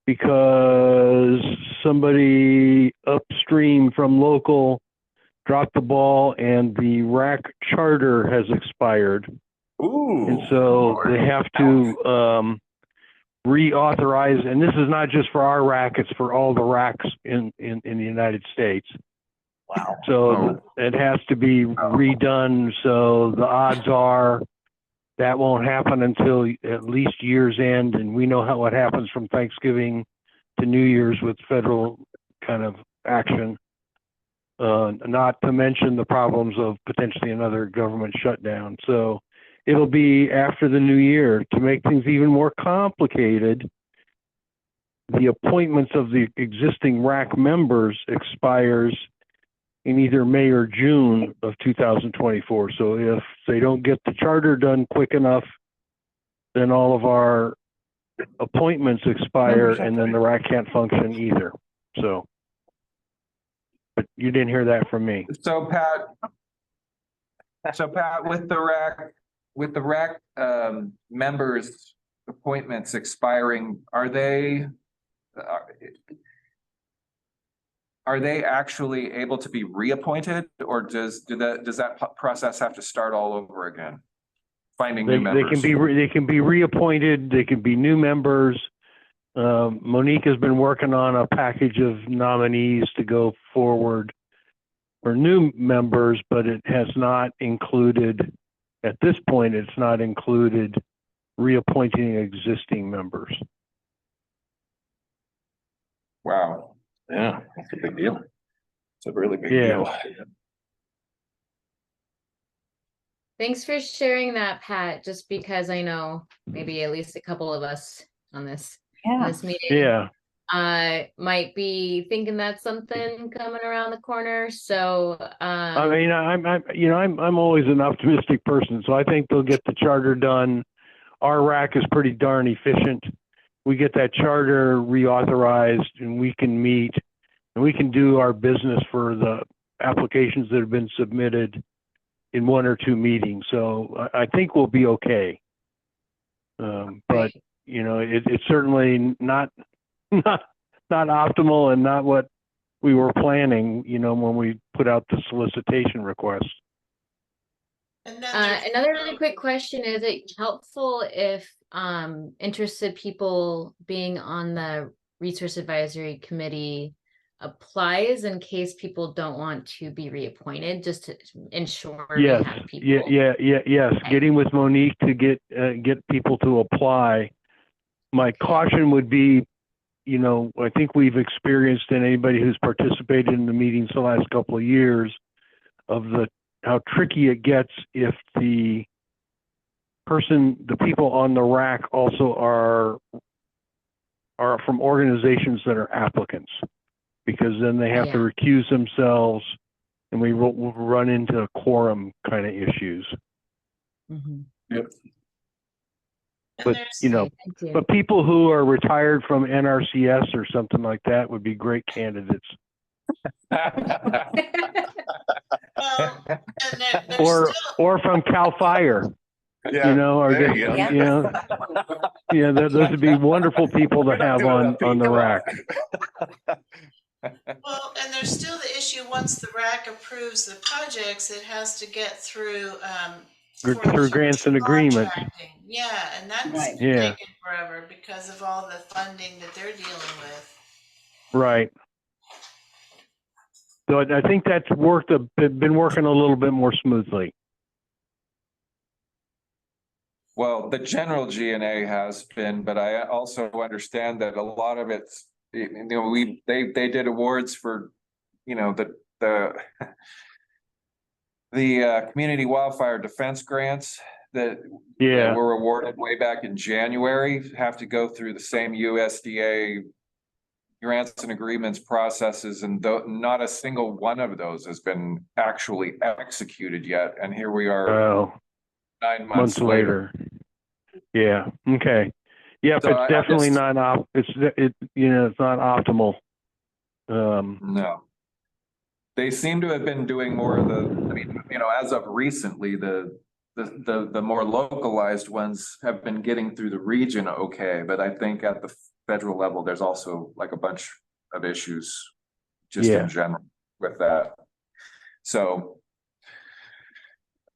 because somebody upstream from local dropped the ball and the RAC charter has expired. Ooh. And so they have to reauthorize, and this is not just for our RAC, it's for all the RACs in the United States. Wow. So it has to be redone. So the odds are that won't happen until at least year's end. And we know what happens from Thanksgiving to New Year's with federal kind of action. Not to mention the problems of potentially another government shutdown. So it'll be after the new year. To make things even more complicated, the appointments of the existing RAC members expires in either May or June of 2024. So if they don't get the charter done quick enough, then all of our appointments expire and then the RAC can't function either. So, but you didn't hear that from me. So Pat, with the RAC members' appointments expiring, are they actually able to be reappointed, or does that process have to start all over again? Finding new members. They can be reappointed. They can be new members. Monique has been working on a package of nominees to go forward for new members, but it has not included, at this point, it's not included reappointing existing members. Wow. Yeah, that's a big deal. It's a really big deal. Thanks for sharing that, Pat, just because I know maybe at least a couple of us on this meeting might be thinking that's something coming around the corner. So I mean, I'm always an optimistic person, so I think they'll get the charter done. Our RAC is pretty darn efficient. We get that charter reauthorized and we can meet and we can do our business for the applications that have been submitted in 1 or 2 meetings. So I think we'll be okay. But it's certainly not optimal and not what we were planning, when we put out the solicitation request. Another really quick question, is it helpful if interested people being on the resource advisory committee applies in case people don't want to be reappointed, just to ensure we have people? Yes. Okay. Getting with Monique to get people to apply. My caution would be, I think we've experienced in anybody who's participated in the meetings the last couple of years of how tricky it gets if the people on the RAC also are from organizations that are applicants, because then they have to recuse themselves and we will run into quorum kind of issues. Mm-hmm. Yep. But, but people who are retired from NRCS or something like that would be great candidates. Well, and Or from CAL FIRE. you know, or there just, you go. yeah, those would be wonderful people to have on the rack. Well, and there's still the issue, once the RAC approves the projects, it has to get through, Through grants and agreements. contracting. Yeah, and that's Right. Yeah. taken forever because of all the funding that they're dealing with. Right. So I think that's been working a little bit more smoothly. Well, the general GNA has been, but I also understand that a lot of it's, you know, they did awards for, you know, the community wildfire defense grants that Yeah. were awarded way back in January, have to go through the same USDA grants and agreements processes, and not a single one of those has been actually executed yet. And here we are 9 months later. Yeah. Okay. Yep. So It's definitely not it's not optimal. No. They seem to have been doing more of the, I mean, you know, as of recently, the more localized ones have been getting through the region okay, but I think at the federal level, there's also like a bunch of issues just in general with that. So,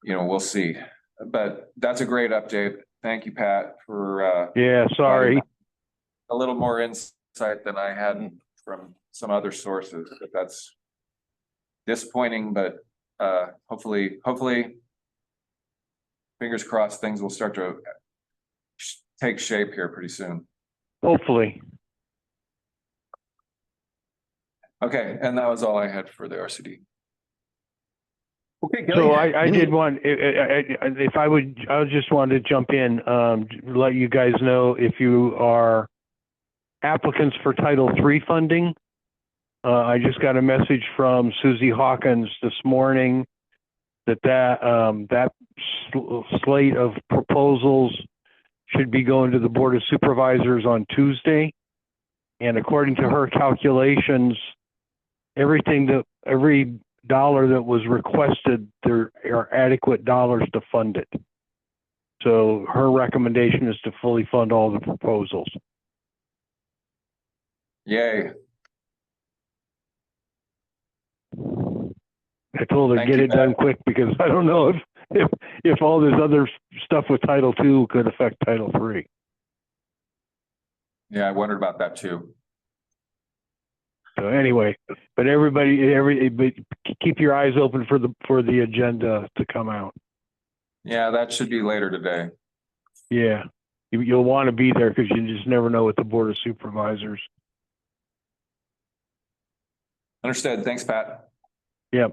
you know, we'll see. But that's a great update. Thank you, Pat, for sorry. a little more insight than I had from some other sources, but that's disappointing, but hopefully fingers crossed things will start to take shape here pretty soon. Hopefully. Okay, and that was all I had for the RCD. Okay, So I did want, if I just wanted to jump in, let you guys know if you are applicants for Title III funding. I just got a message from Susie Hawkins this morning that slate of proposals should be going to the Board of Supervisors on Tuesday. And according to her calculations, every dollar that was requested, there are adequate dollars to fund it. So her recommendation is to fully fund all the proposals. Yay. I told her Thank get you, it done Pat. quick because I don't know if all this other stuff with Title II could affect Title III. Yeah, I wondered about that too. So anyway, but but keep your eyes open for the agenda to come out. Yeah, that should be later today. Yeah, you'll want to be there because you just never know with the Board of Supervisors. Understood. Thanks, Pat. Yep.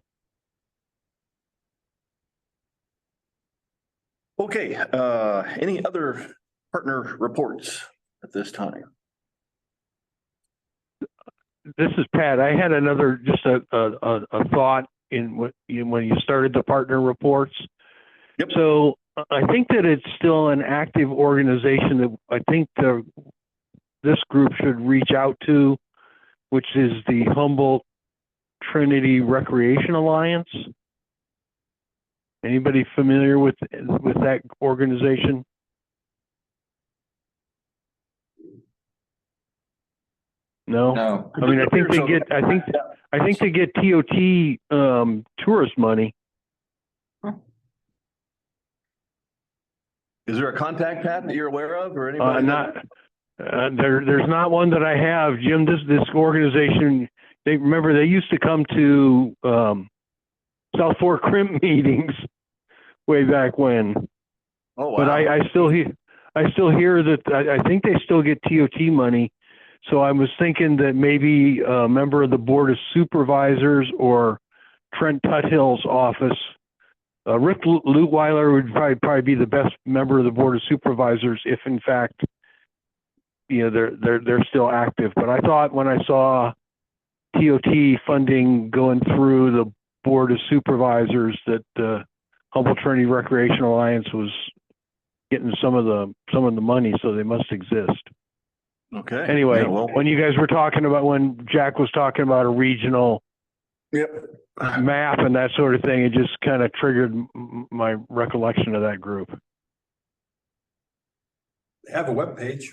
Okay, any other partner reports at this time? This is Pat. I had another, just a thought when you started the partner reports. Yep. So I think that it's still an active organization that I think this group should reach out to, which is the Humboldt Trinity Recreation Alliance. Anybody familiar with that organization? No. No. I mean, I think they get TOT tourist money. Is there a contact, Pat, that you're aware of, or anybody? There's not one that I have, Jim. This organization, they used to come to South Fork Crimp meetings way back when. Oh, wow. But I still hear that I think they still get TOT money. So I was thinking that maybe a member of the Board of Supervisors or Trent Tuthill's office, Rick Lutweiler would probably be the best member of the Board of Supervisors if in fact, you know, they're still active. But I thought when I saw TOT funding going through the Board of Supervisors that the Humboldt Trinity Recreation Alliance was getting some of the money, so they must exist. Okay. Anyway, Yeah, well, when you guys were talking about, when Jack was talking about a regional map and that sort of thing, it just kind of triggered my recollection of that group. They have a webpage.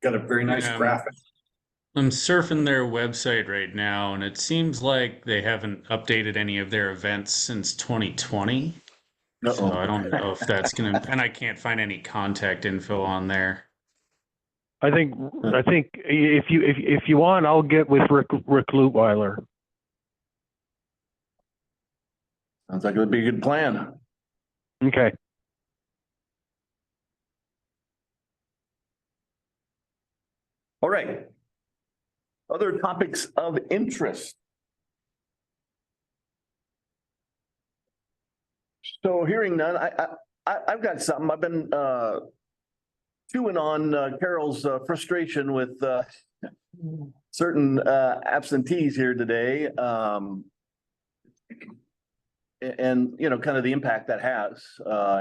Got a very nice Yeah. graphic. I'm surfing their website right now, and it seems like they haven't updated any of their events since 2020. So I don't know if that's gonna, and I can't find any contact info on there. I think if you want, I'll get with Rick Lutweiler. Sounds like it would be a good plan. Okay. All right. Other topics of interest. So hearing none, I've got something. I've been chewing on Carol's frustration with certain absentees here today. And you know, kind of the impact that has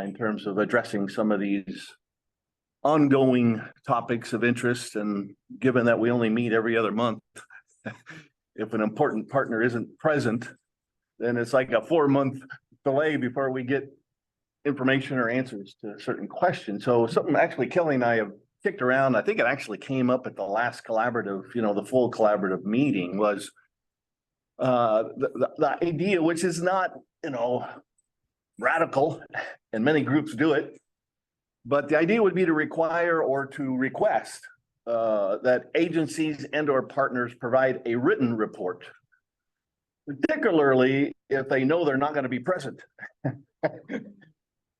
in terms of addressing some of these ongoing topics of interest. And given that we only meet every other month, if an important partner isn't present, then it's like a 4-month delay before we get information or answers to certain questions. So something actually Kelly and I have kicked around, I think it actually came up at the last collaborative, you know, the full collaborative meeting, was the idea, which is not, you know, radical, and many groups do it, but the idea would be to require or to request that agencies and or partners provide a written report, particularly if they know they're not going to be present.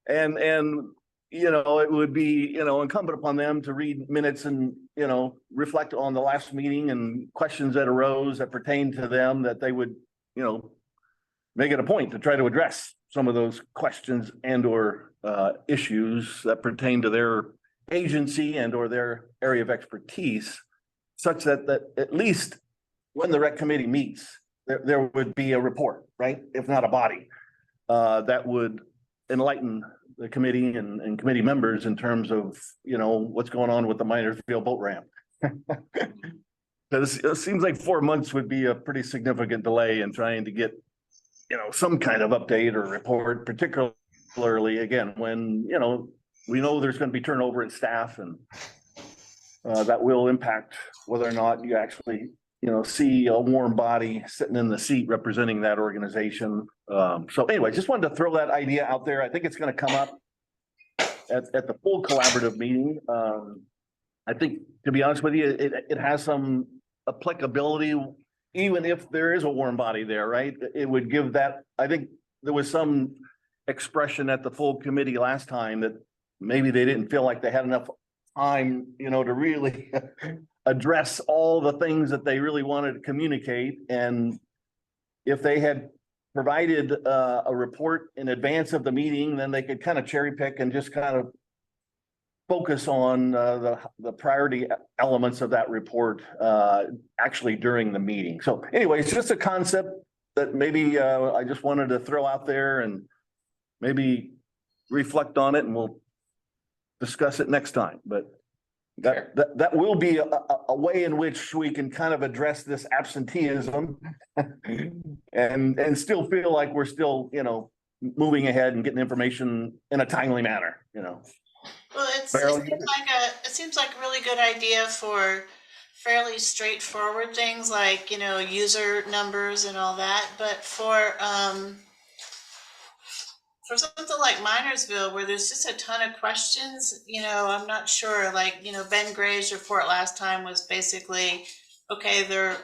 and you know, it would be, you know, incumbent upon them to read minutes and, you know, reflect on the last meeting and questions that arose that pertain to them, that they would, you know, make it a point to try to address some of those questions and or issues that pertain to their agency and or their area of expertise, such that at least when the rec committee meets, there would be a report, right? If not a body, that would enlighten the committee and committee members in terms of, you know, what's going on with the Minersville boat ramp. Because it seems like 4 months would be a pretty significant delay in trying to get, you know, some kind of update or report, particularly again, when, you know, we know there's going to be turnover in staff, and that will impact whether or not you actually, you know, see a warm body sitting in the seat representing that organization. So anyway, just wanted to throw that idea out there. I think it's going to come up at the full collaborative meeting. I think, to be honest with you, it has some applicability, even if there is a warm body there, right? It would give that, I think there was some expression at the full committee last time that maybe they didn't feel like they had enough time, you know, to really address all the things that they really wanted to communicate. And if they had provided a report in advance of the meeting, then they could kind of cherry pick and just kind of focus on the priority elements of that report actually during the meeting. So anyway, it's just a concept that maybe I just wanted to throw out there and maybe reflect on it, and we'll discuss it next time. But that will be a way in which we can kind of address this absenteeism and still feel like we're still, you know, moving ahead and getting information in a timely manner, you know. Well, it seems like a really good idea for fairly straightforward things like, you know, user numbers and all that. But for something like Minersville, where there's just a ton of questions, you know, I'm not sure. Like, you know, Ben Gray's report last time was basically, okay, they're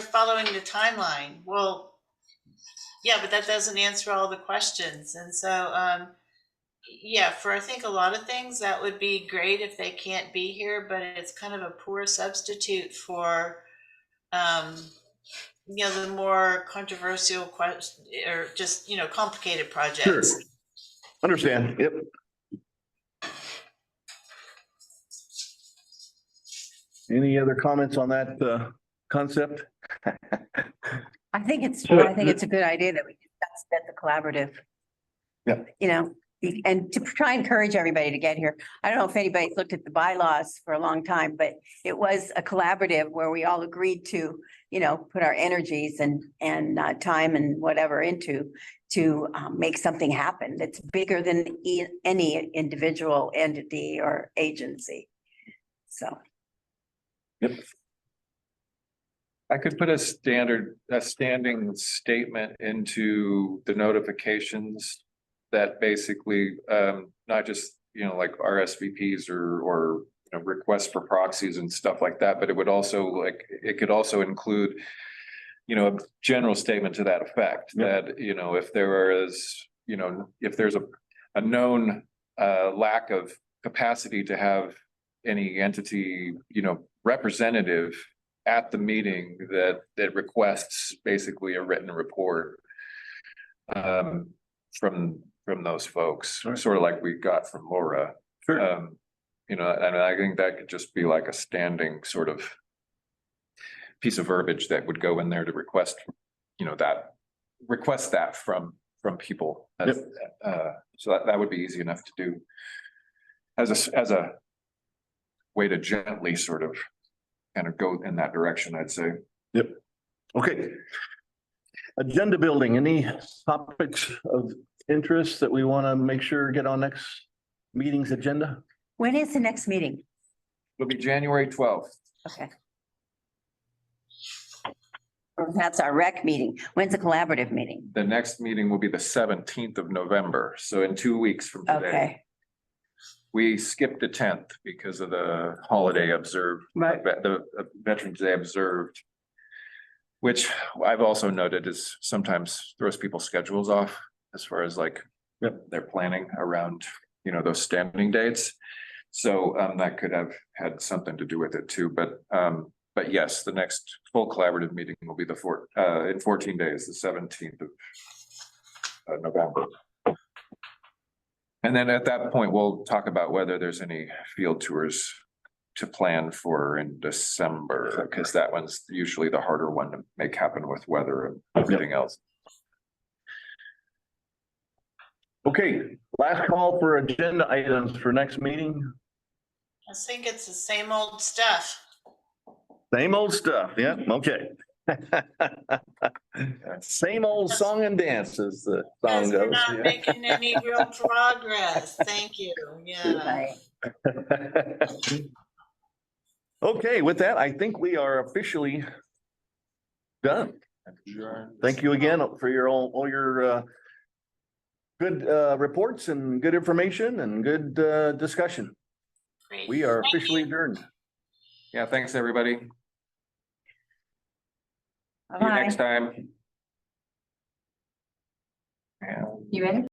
following the timeline. Well, yeah, but that doesn't answer all the questions. And so, yeah, for I think a lot of things that would be great if they can't be here, but it's kind of a poor substitute for, you know, the more controversial questions or just, you know, complicated projects. Sure. Understand. Yep. Any other comments on that concept? I think it's a good idea that we discussed at the collaborative. Yeah. You know, and to try and encourage everybody to get here. I don't know if anybody's looked at the bylaws for a long time, but it was a collaborative where we all agreed to, put our energies and time and whatever into to make something happen that's bigger than any individual entity or agency. So. Yep. I could put a standing statement into the notifications that basically, not just, like RSVPs or requests for proxies and stuff like that, but it would also it could also include, a general statement to that effect, that, if there is, if there's a known lack of capacity to have any entity, representative at the meeting that requests basically a written report from those folks, sort of like we got from Laura. Sure. And I think that could just be like a standing sort of piece of verbiage that would go in there to request that from people. So that would be easy enough to do as a way to gently sort of kind of go in that direction, I'd say. Yep. Okay. Agenda building, any topics of interest that we want to make sure get on next meeting's agenda? When is the next meeting? It'll be January 12th. Okay. That's our rec meeting. When's the collaborative meeting? The next meeting will be the 17th of November, so in 2 weeks from today. Okay. We skipped the 10th because of the holiday observed, Right. the Veterans Day observed, which I've also noted is sometimes throws people's schedules off as far as their planning around, those standing dates. So that could have had something to do with it too. But yes, the next full collaborative meeting will be in 14 days, the 17th of November. And then at that point, we'll talk about whether there's any field tours to plan for in December, because that one's usually the harder one to make happen with weather and everything else. Okay, last call for agenda items for next meeting. I think it's the same old stuff. Same old stuff, yeah, okay. Same old song and dance as the song Because we're goes. not making any real progress. Thank you. Yeah. Right. Okay, with that, I think we are officially done. Thank you again for your all your good reports and good information and good discussion. Great. We are Thank officially you. adjourned. Yeah, thanks, everybody. See you Bye. next time. You ready?